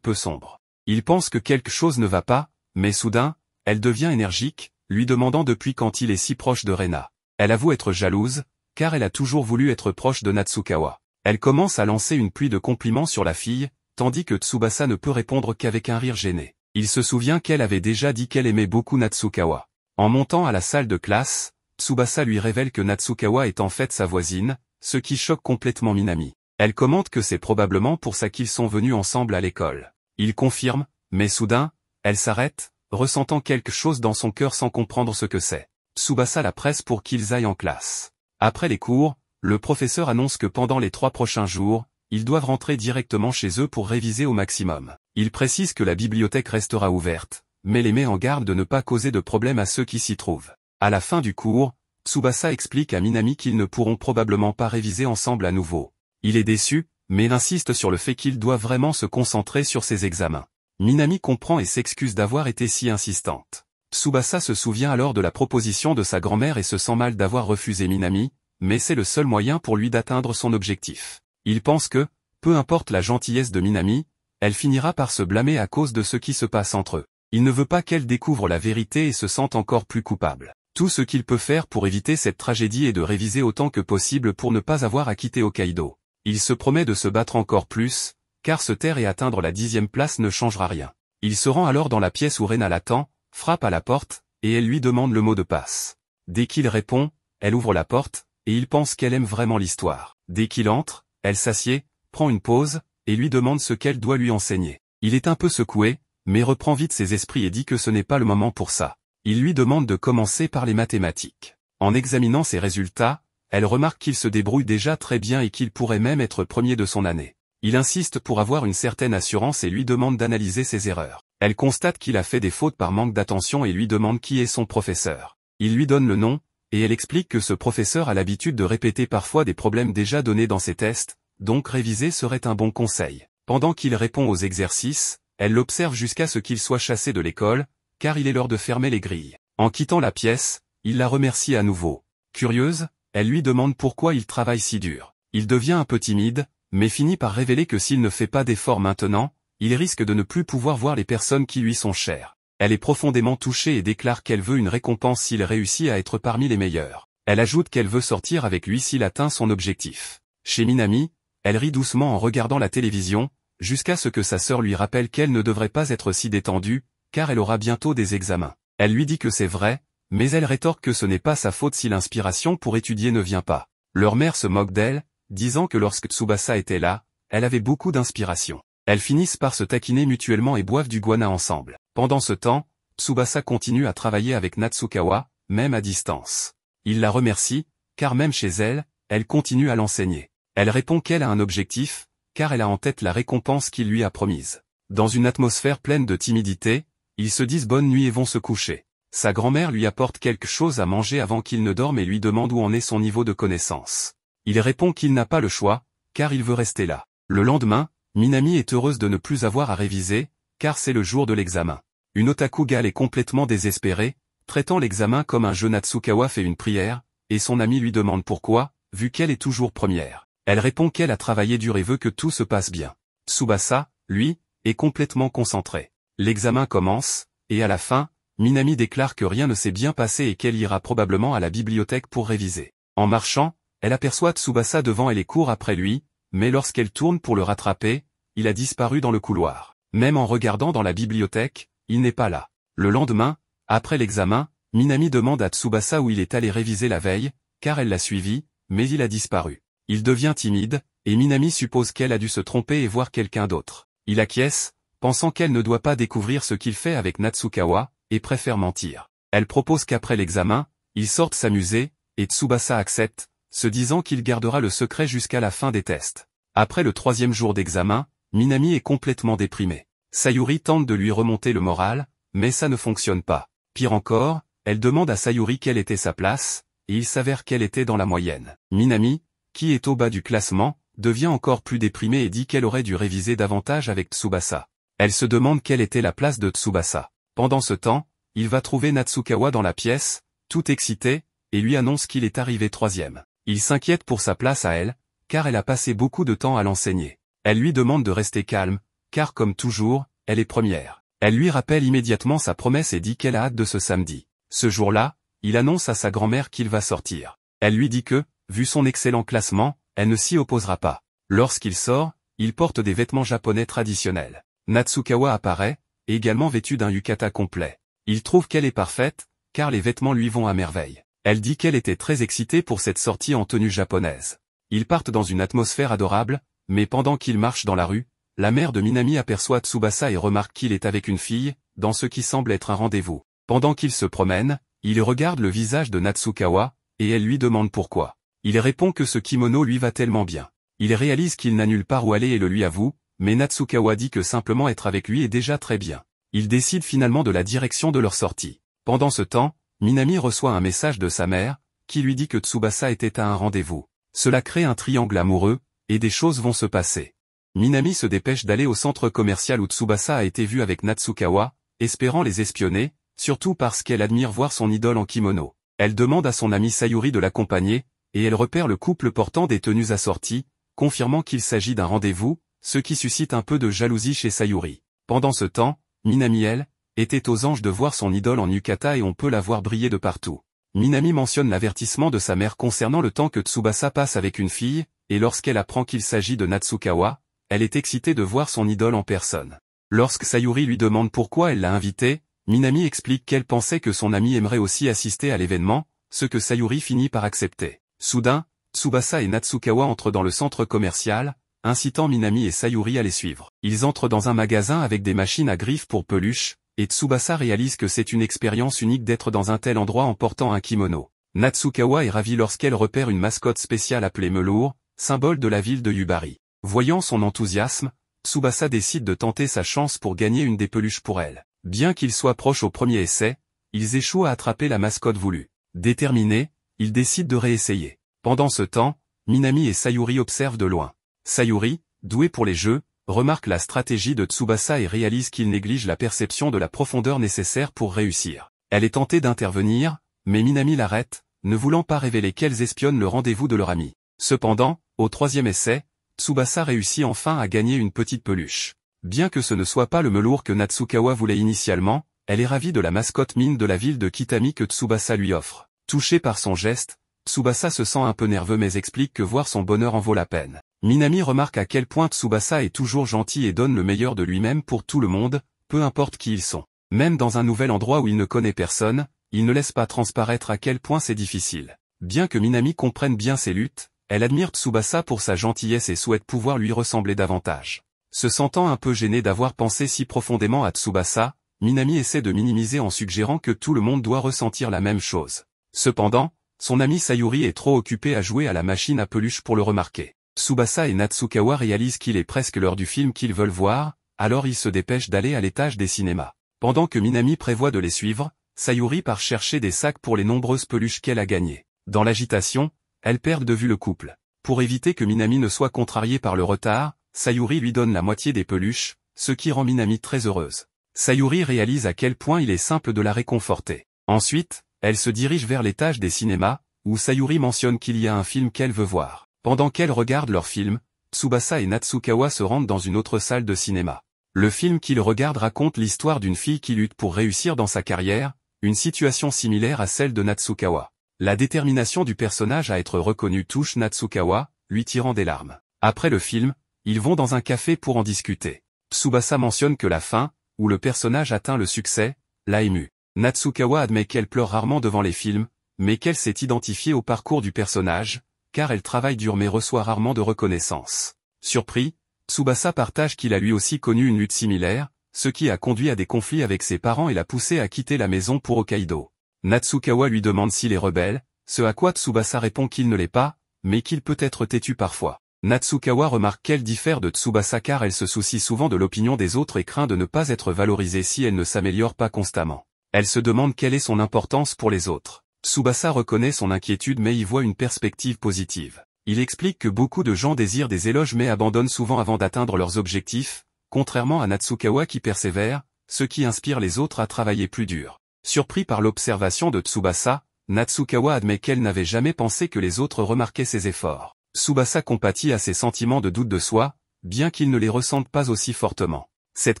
[SPEAKER 1] peu sombre. Il pense que quelque chose ne va pas, mais soudain, elle devient énergique, lui demandant depuis quand il est si proche de Rena. Elle avoue être jalouse, car elle a toujours voulu être proche de Natsukawa. Elle commence à lancer une pluie de compliments sur la fille, tandis que Tsubasa ne peut répondre qu'avec un rire gêné. Il se souvient qu'elle avait déjà dit qu'elle aimait beaucoup Natsukawa. En montant à la salle de classe, Tsubasa lui révèle que Natsukawa est en fait sa voisine, ce qui choque complètement Minami. Elle commente que c'est probablement pour ça qu'ils sont venus ensemble à l'école. Il confirme, mais soudain, elle s'arrête, ressentant quelque chose dans son cœur sans comprendre ce que c'est. Tsubasa la presse pour qu'ils aillent en classe. Après les cours, le professeur annonce que pendant les 3 prochains jours, ils doivent rentrer directement chez eux pour réviser au maximum. Il précise que la bibliothèque restera ouverte, mais les met en garde de ne pas causer de problème à ceux qui s'y trouvent. À la fin du cours, Tsubasa explique à Minami qu'ils ne pourront probablement pas réviser ensemble à nouveau. Il est déçu, mais il insiste sur le fait qu'il doit vraiment se concentrer sur ses examens. Minami comprend et s'excuse d'avoir été si insistante. Tsubasa se souvient alors de la proposition de sa grand-mère et se sent mal d'avoir refusé Minami, mais c'est le seul moyen pour lui d'atteindre son objectif. Il pense que, peu importe la gentillesse de Minami, elle finira par se blâmer à cause de ce qui se passe entre eux. Il ne veut pas qu'elle découvre la vérité et se sente encore plus coupable. Tout ce qu'il peut faire pour éviter cette tragédie est de réviser autant que possible pour ne pas avoir à quitter Hokkaido. Il se promet de se battre encore plus, car se taire et atteindre la 10e place ne changera rien. Il se rend alors dans la pièce où Rena l'attend, frappe à la porte, et elle lui demande le mot de passe. Dès qu'il répond, elle ouvre la porte, et il pense qu'elle aime vraiment l'histoire. Dès qu'il entre, elle s'assied, prend une pause, et lui demande ce qu'elle doit lui enseigner. Il est un peu secoué, mais reprend vite ses esprits et dit que ce n'est pas le moment pour ça. Il lui demande de commencer par les mathématiques. En examinant ses résultats, elle remarque qu'il se débrouille déjà très bien et qu'il pourrait même être premier de son année. Il insiste pour avoir une certaine assurance et lui demande d'analyser ses erreurs. Elle constate qu'il a fait des fautes par manque d'attention et lui demande qui est son professeur. Il lui donne le nom, et elle explique que ce professeur a l'habitude de répéter parfois des problèmes déjà donnés dans ses tests, donc réviser serait un bon conseil. Pendant qu'il répond aux exercices, elle l'observe jusqu'à ce qu'il soit chassé de l'école, car il est l'heure de fermer les grilles. En quittant la pièce, il la remercie à nouveau. Curieuse, elle lui demande pourquoi il travaille si dur. Il devient un peu timide, mais finit par révéler que s'il ne fait pas d'efforts maintenant, il risque de ne plus pouvoir voir les personnes qui lui sont chères. Elle est profondément touchée et déclare qu'elle veut une récompense s'il réussit à être parmi les meilleurs. Elle ajoute qu'elle veut sortir avec lui s'il atteint son objectif. Chez Minami, elle rit doucement en regardant la télévision, jusqu'à ce que sa sœur lui rappelle qu'elle ne devrait pas être si détendue, car elle aura bientôt des examens. Elle lui dit que c'est vrai, mais elle rétorque que ce n'est pas sa faute si l'inspiration pour étudier ne vient pas. Leur mère se moque d'elle, disant que lorsque Tsubasa était là, elle avait beaucoup d'inspiration. Elles finissent par se taquiner mutuellement et boivent du guana ensemble. Pendant ce temps, Tsubasa continue à travailler avec Natsukawa, même à distance. Il la remercie, car même chez elle, elle continue à l'enseigner. Elle répond qu'elle a un objectif, car elle a en tête la récompense qu'il lui a promise. Dans une atmosphère pleine de timidité, ils se disent bonne nuit et vont se coucher. Sa grand-mère lui apporte quelque chose à manger avant qu'il ne dorme et lui demande où en est son niveau de connaissance. Il répond qu'il n'a pas le choix, car il veut rester là. Le lendemain, Minami est heureuse de ne plus avoir à réviser, car c'est le jour de l'examen. Une otaku gale est complètement désespérée, traitant l'examen comme un jeu. Natsukawa fait une prière, et son ami lui demande pourquoi, vu qu'elle est toujours première. Elle répond qu'elle a travaillé dur et veut que tout se passe bien. Tsubasa, lui, est complètement concentré. L'examen commence, et à la fin, Minami déclare que rien ne s'est bien passé et qu'elle ira probablement à la bibliothèque pour réviser. En marchant, elle aperçoit Tsubasa devant elle et court après lui, mais lorsqu'elle tourne pour le rattraper, il a disparu dans le couloir. Même en regardant dans la bibliothèque, il n'est pas là. Le lendemain, après l'examen, Minami demande à Tsubasa où il est allé réviser la veille, car elle l'a suivi, mais il a disparu. Il devient timide, et Minami suppose qu'elle a dû se tromper et voir quelqu'un d'autre. Il acquiesce, pensant qu'elle ne doit pas découvrir ce qu'il fait avec Natsukawa, et préfère mentir. Elle propose qu'après l'examen, ils sortent s'amuser, et Tsubasa accepte, se disant qu'il gardera le secret jusqu'à la fin des tests. Après le 3e jour d'examen, Minami est complètement déprimée. Sayuri tente de lui remonter le moral, mais ça ne fonctionne pas. Pire encore, elle demande à Sayuri quelle était sa place, et il s'avère qu'elle était dans la moyenne. Minami, qui est au bas du classement, devient encore plus déprimée et dit qu'elle aurait dû réviser davantage avec Tsubasa. Elle se demande quelle était la place de Tsubasa. Pendant ce temps, il va trouver Natsukawa dans la pièce, tout excité, et lui annonce qu'il est arrivé troisième. Il s'inquiète pour sa place à elle, car elle a passé beaucoup de temps à l'enseigner. Elle lui demande de rester calme, car comme toujours, elle est première. Elle lui rappelle immédiatement sa promesse et dit qu'elle a hâte de ce samedi. Ce jour-là, il annonce à sa grand-mère qu'il va sortir. Elle lui dit que, vu son excellent classement, elle ne s'y opposera pas. Lorsqu'il sort, il porte des vêtements japonais traditionnels. Natsukawa apparaît, également vêtue d'un yukata complet. Il trouve qu'elle est parfaite, car les vêtements lui vont à merveille. Elle dit qu'elle était très excitée pour cette sortie en tenue japonaise. Ils partent dans une atmosphère adorable, mais pendant qu'ils marchent dans la rue, la mère de Minami aperçoit Tsubasa et remarque qu'il est avec une fille, dans ce qui semble être un rendez-vous. Pendant qu'ils se promènent, il regarde le visage de Natsukawa, et elle lui demande pourquoi. Il répond que ce kimono lui va tellement bien. Il réalise qu'il n'a nulle part où aller et le lui avoue, mais Natsukawa dit que simplement être avec lui est déjà très bien. Ils décident finalement de la direction de leur sortie. Pendant ce temps, Minami reçoit un message de sa mère, qui lui dit que Tsubasa était à un rendez-vous. Cela crée un triangle amoureux, et des choses vont se passer. Minami se dépêche d'aller au centre commercial où Tsubasa a été vu avec Natsukawa, espérant les espionner, surtout parce qu'elle admire voir son idole en kimono. Elle demande à son ami Sayuri de l'accompagner, et elle repère le couple portant des tenues assorties, confirmant qu'il s'agit d'un rendez-vous, ce qui suscite un peu de jalousie chez Sayuri. Pendant ce temps, Minami elle, était aux anges de voir son idole en yukata et on peut la voir briller de partout. Minami mentionne l'avertissement de sa mère concernant le temps que Tsubasa passe avec une fille, et lorsqu'elle apprend qu'il s'agit de Natsukawa, elle est excitée de voir son idole en personne. Lorsque Sayuri lui demande pourquoi elle l'a invité, Minami explique qu'elle pensait que son ami aimerait aussi assister à l'événement, ce que Sayuri finit par accepter. Soudain, Tsubasa et Natsukawa entrent dans le centre commercial, incitant Minami et Sayuri à les suivre. Ils entrent dans un magasin avec des machines à griffes pour peluches, et Tsubasa réalise que c'est une expérience unique d'être dans un tel endroit en portant un kimono. Natsukawa est ravie lorsqu'elle repère une mascotte spéciale appelée Melour, symbole de la ville de Yubari. Voyant son enthousiasme, Tsubasa décide de tenter sa chance pour gagner une des peluches pour elle. Bien qu'ils soient proches au premier essai, ils échouent à attraper la mascotte voulue. Déterminés, ils décident de réessayer. Pendant ce temps, Minami et Sayuri observent de loin. Sayuri, doué pour les jeux, remarque la stratégie de Tsubasa et réalise qu'il néglige la perception de la profondeur nécessaire pour réussir. Elle est tentée d'intervenir, mais Minami l'arrête, ne voulant pas révéler qu'elles espionnent le rendez-vous de leur ami. Cependant, au troisième essai, Tsubasa réussit enfin à gagner une petite peluche. Bien que ce ne soit pas le Melour que Natsukawa voulait initialement, elle est ravie de la mascotte mine de la ville de Kitami que Tsubasa lui offre. Touché par son geste, Tsubasa se sent un peu nerveux mais explique que voir son bonheur en vaut la peine. Minami remarque à quel point Tsubasa est toujours gentil et donne le meilleur de lui-même pour tout le monde, peu importe qui ils sont. Même dans un nouvel endroit où il ne connaît personne, il ne laisse pas transparaître à quel point c'est difficile. Bien que Minami comprenne bien ses luttes, elle admire Tsubasa pour sa gentillesse et souhaite pouvoir lui ressembler davantage. Se sentant un peu gênée d'avoir pensé si profondément à Tsubasa, Minami essaie de minimiser en suggérant que tout le monde doit ressentir la même chose. Cependant, son ami Sayuri est trop occupé à jouer à la machine à peluche pour le remarquer. Tsubasa et Natsukawa réalisent qu'il est presque l'heure du film qu'ils veulent voir, alors ils se dépêchent d'aller à l'étage des cinémas. Pendant que Minami prévoit de les suivre, Sayuri part chercher des sacs pour les nombreuses peluches qu'elle a gagnées. Dans l'agitation, elles perdent de vue le couple. Pour éviter que Minami ne soit contrariée par le retard, Sayuri lui donne la moitié des peluches, ce qui rend Minami très heureuse. Sayuri réalise à quel point il est simple de la réconforter. Ensuite, elle se dirige vers l'étage des cinémas, où Sayuri mentionne qu'il y a un film qu'elle veut voir. Pendant qu'elle regarde leur film, Tsubasa et Natsukawa se rendent dans une autre salle de cinéma. Le film qu'ils regardent raconte l'histoire d'une fille qui lutte pour réussir dans sa carrière, une situation similaire à celle de Natsukawa. La détermination du personnage à être reconnu touche Natsukawa, lui tirant des larmes. Après le film, ils vont dans un café pour en discuter. Tsubasa mentionne que la fin, où le personnage atteint le succès, l'a émue. Natsukawa admet qu'elle pleure rarement devant les films, mais qu'elle s'est identifiée au parcours du personnage, car elle travaille dur mais reçoit rarement de reconnaissance. Surpris, Tsubasa partage qu'il a lui aussi connu une lutte similaire, ce qui a conduit à des conflits avec ses parents et l'a poussé à quitter la maison pour Hokkaido. Natsukawa lui demande s'il est rebelle, ce à quoi Tsubasa répond qu'il ne l'est pas, mais qu'il peut être têtu parfois. Natsukawa remarque qu'elle diffère de Tsubasa car elle se soucie souvent de l'opinion des autres et craint de ne pas être valorisée si elle ne s'améliore pas constamment. Elle se demande quelle est son importance pour les autres. Tsubasa reconnaît son inquiétude mais y voit une perspective positive. Il explique que beaucoup de gens désirent des éloges mais abandonnent souvent avant d'atteindre leurs objectifs, contrairement à Natsukawa qui persévère, ce qui inspire les autres à travailler plus dur. Surpris par l'observation de Tsubasa, Natsukawa admet qu'elle n'avait jamais pensé que les autres remarquaient ses efforts. Tsubasa compatit à ses sentiments de doute de soi, bien qu'il ne les ressente pas aussi fortement. Cette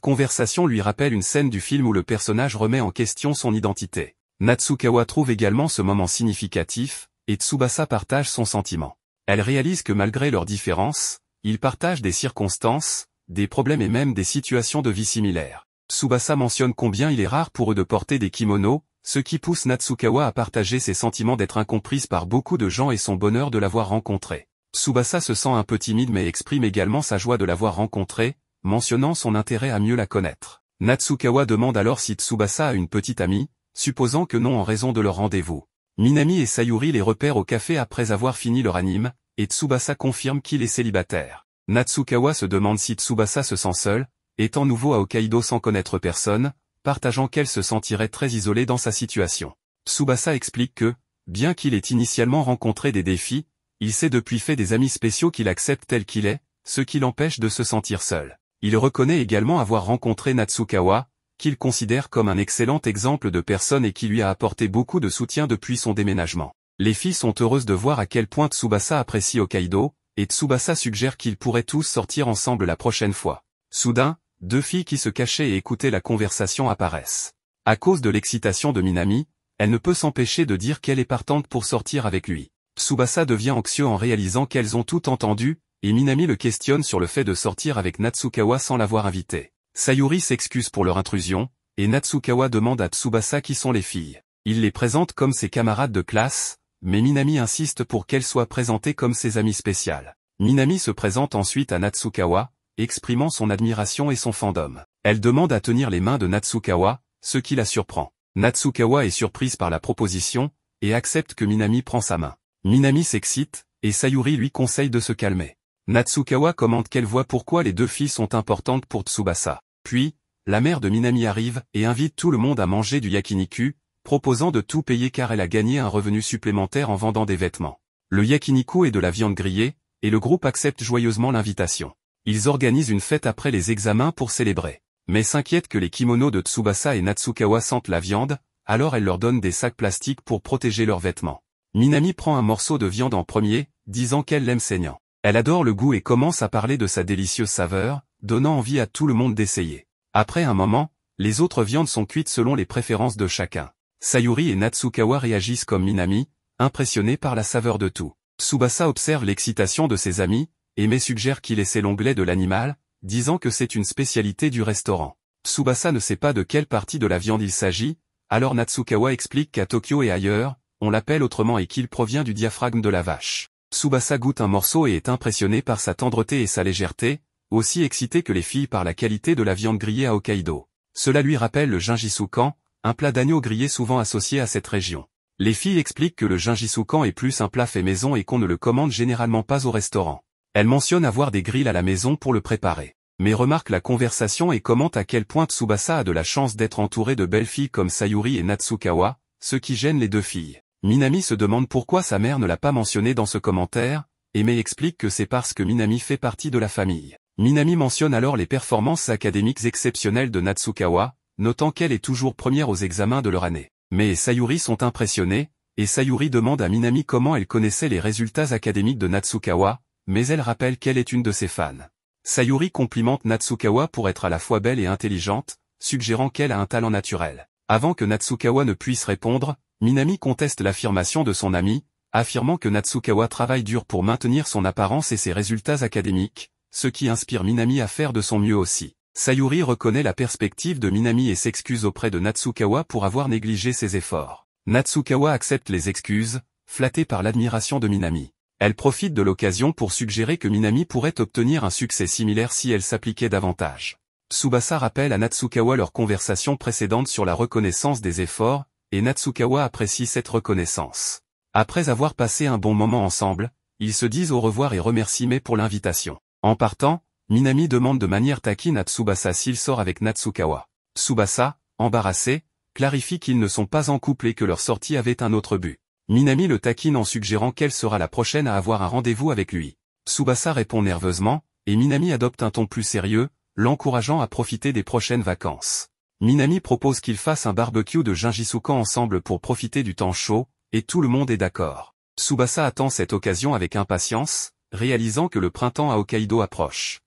[SPEAKER 1] conversation lui rappelle une scène du film où le personnage remet en question son identité. Natsukawa trouve également ce moment significatif, et Tsubasa partage son sentiment. Elle réalise que malgré leurs différences, ils partagent des circonstances, des problèmes et même des situations de vie similaires. Tsubasa mentionne combien il est rare pour eux de porter des kimonos, ce qui pousse Natsukawa à partager ses sentiments d'être incomprise par beaucoup de gens et son bonheur de l'avoir rencontré. Tsubasa se sent un peu timide mais exprime également sa joie de l'avoir rencontrée, mentionnant son intérêt à mieux la connaître. Natsukawa demande alors si Tsubasa a une petite amie, supposant que non en raison de leur rendez-vous. Minami et Sayuri les repèrent au café après avoir fini leur anime, et Tsubasa confirme qu'il est célibataire. Natsukawa se demande si Tsubasa se sent seul, étant nouveau à Hokkaido sans connaître personne, partageant qu'elle se sentirait très isolée dans sa situation. Tsubasa explique que, bien qu'il ait initialement rencontré des défis, il s'est depuis fait des amis spéciaux qu'il accepte tel qu'il est, ce qui l'empêche de se sentir seul. Il reconnaît également avoir rencontré Natsukawa, qu'il considère comme un excellent exemple de personne et qui lui a apporté beaucoup de soutien depuis son déménagement. Les filles sont heureuses de voir à quel point Tsubasa apprécie Hokkaido, et Tsubasa suggère qu'ils pourraient tous sortir ensemble la prochaine fois. Soudain, deux filles qui se cachaient et écoutaient la conversation apparaissent. À cause de l'excitation de Minami, elle ne peut s'empêcher de dire qu'elle est partante pour sortir avec lui. Tsubasa devient anxieux en réalisant qu'elles ont tout entendu, et Minami le questionne sur le fait de sortir avec Natsukawa sans l'avoir invité. Sayuri s'excuse pour leur intrusion, et Natsukawa demande à Tsubasa qui sont les filles. Il les présente comme ses camarades de classe, mais Minami insiste pour qu'elles soient présentées comme ses amies spéciales. Minami se présente ensuite à Natsukawa, exprimant son admiration et son fandom. Elle demande à tenir les mains de Natsukawa, ce qui la surprend. Natsukawa est surprise par la proposition, et accepte que Minami prend sa main. Minami s'excite, et Sayuri lui conseille de se calmer. Natsukawa commente qu'elle voit pourquoi les deux filles sont importantes pour Tsubasa. Puis, la mère de Minami arrive et invite tout le monde à manger du yakiniku, proposant de tout payer car elle a gagné un revenu supplémentaire en vendant des vêtements. Le yakiniku est de la viande grillée, et le groupe accepte joyeusement l'invitation. Ils organisent une fête après les examens pour célébrer. Mais s'inquiètent que les kimonos de Tsubasa et Natsukawa sentent la viande, alors elle leur donne des sacs plastiques pour protéger leurs vêtements. Minami prend un morceau de viande en premier, disant qu'elle l'aime saignant. Elle adore le goût et commence à parler de sa délicieuse saveur, donnant envie à tout le monde d'essayer. Après un moment, les autres viandes sont cuites selon les préférences de chacun. Sayuri et Natsukawa réagissent comme Minami, impressionnés par la saveur de tout. Tsubasa observe l'excitation de ses amis, et suggère qu'il essaie l'onglet de l'animal, disant que c'est une spécialité du restaurant. Tsubasa ne sait pas de quelle partie de la viande il s'agit, alors Natsukawa explique qu'à Tokyo et ailleurs, on l'appelle autrement et qu'il provient du diaphragme de la vache. Tsubasa goûte un morceau et est impressionné par sa tendreté et sa légèreté, aussi excité que les filles par la qualité de la viande grillée à Hokkaido. Cela lui rappelle le Jingisukan, un plat d'agneau grillé souvent associé à cette région. Les filles expliquent que le Jingisukan est plus un plat fait maison et qu'on ne le commande généralement pas au restaurant. Elle mentionne avoir des grilles à la maison pour le préparer. Mais remarque la conversation et commente à quel point Tsubasa a de la chance d'être entouré de belles filles comme Sayuri et Natsukawa, ce qui gêne les deux filles. Minami se demande pourquoi sa mère ne l'a pas mentionné dans ce commentaire, et Mei explique que c'est parce que Minami fait partie de la famille. Minami mentionne alors les performances académiques exceptionnelles de Natsukawa, notant qu'elle est toujours première aux examens de leur année. Mei et Sayuri sont impressionnés, et Sayuri demande à Minami comment elle connaissait les résultats académiques de Natsukawa, mais elle rappelle qu'elle est une de ses fans. Sayuri complimente Natsukawa pour être à la fois belle et intelligente, suggérant qu'elle a un talent naturel. Avant que Natsukawa ne puisse répondre, Minami conteste l'affirmation de son ami, affirmant que Natsukawa travaille dur pour maintenir son apparence et ses résultats académiques, ce qui inspire Minami à faire de son mieux aussi. Sayuri reconnaît la perspective de Minami et s'excuse auprès de Natsukawa pour avoir négligé ses efforts. Natsukawa accepte les excuses, flattée par l'admiration de Minami. Elle profite de l'occasion pour suggérer que Minami pourrait obtenir un succès similaire si elle s'appliquait davantage. Tsubasa rappelle à Natsukawa leur conversation précédente sur la reconnaissance des efforts, et Natsukawa apprécie cette reconnaissance. Après avoir passé un bon moment ensemble, ils se disent au revoir et remercient Mei pour l'invitation. En partant, Minami demande de manière taquine à Tsubasa s'il sort avec Natsukawa. Tsubasa, embarrassé, clarifie qu'ils ne sont pas en couple et que leur sortie avait un autre but. Minami le taquine en suggérant qu'elle sera la prochaine à avoir un rendez-vous avec lui. Tsubasa répond nerveusement, et Minami adopte un ton plus sérieux, l'encourageant à profiter des prochaines vacances. Minami propose qu'ils fassent un barbecue de Jinjisukan ensemble pour profiter du temps chaud, et tout le monde est d'accord. Tsubasa attend cette occasion avec impatience, réalisant que le printemps à Hokkaido approche.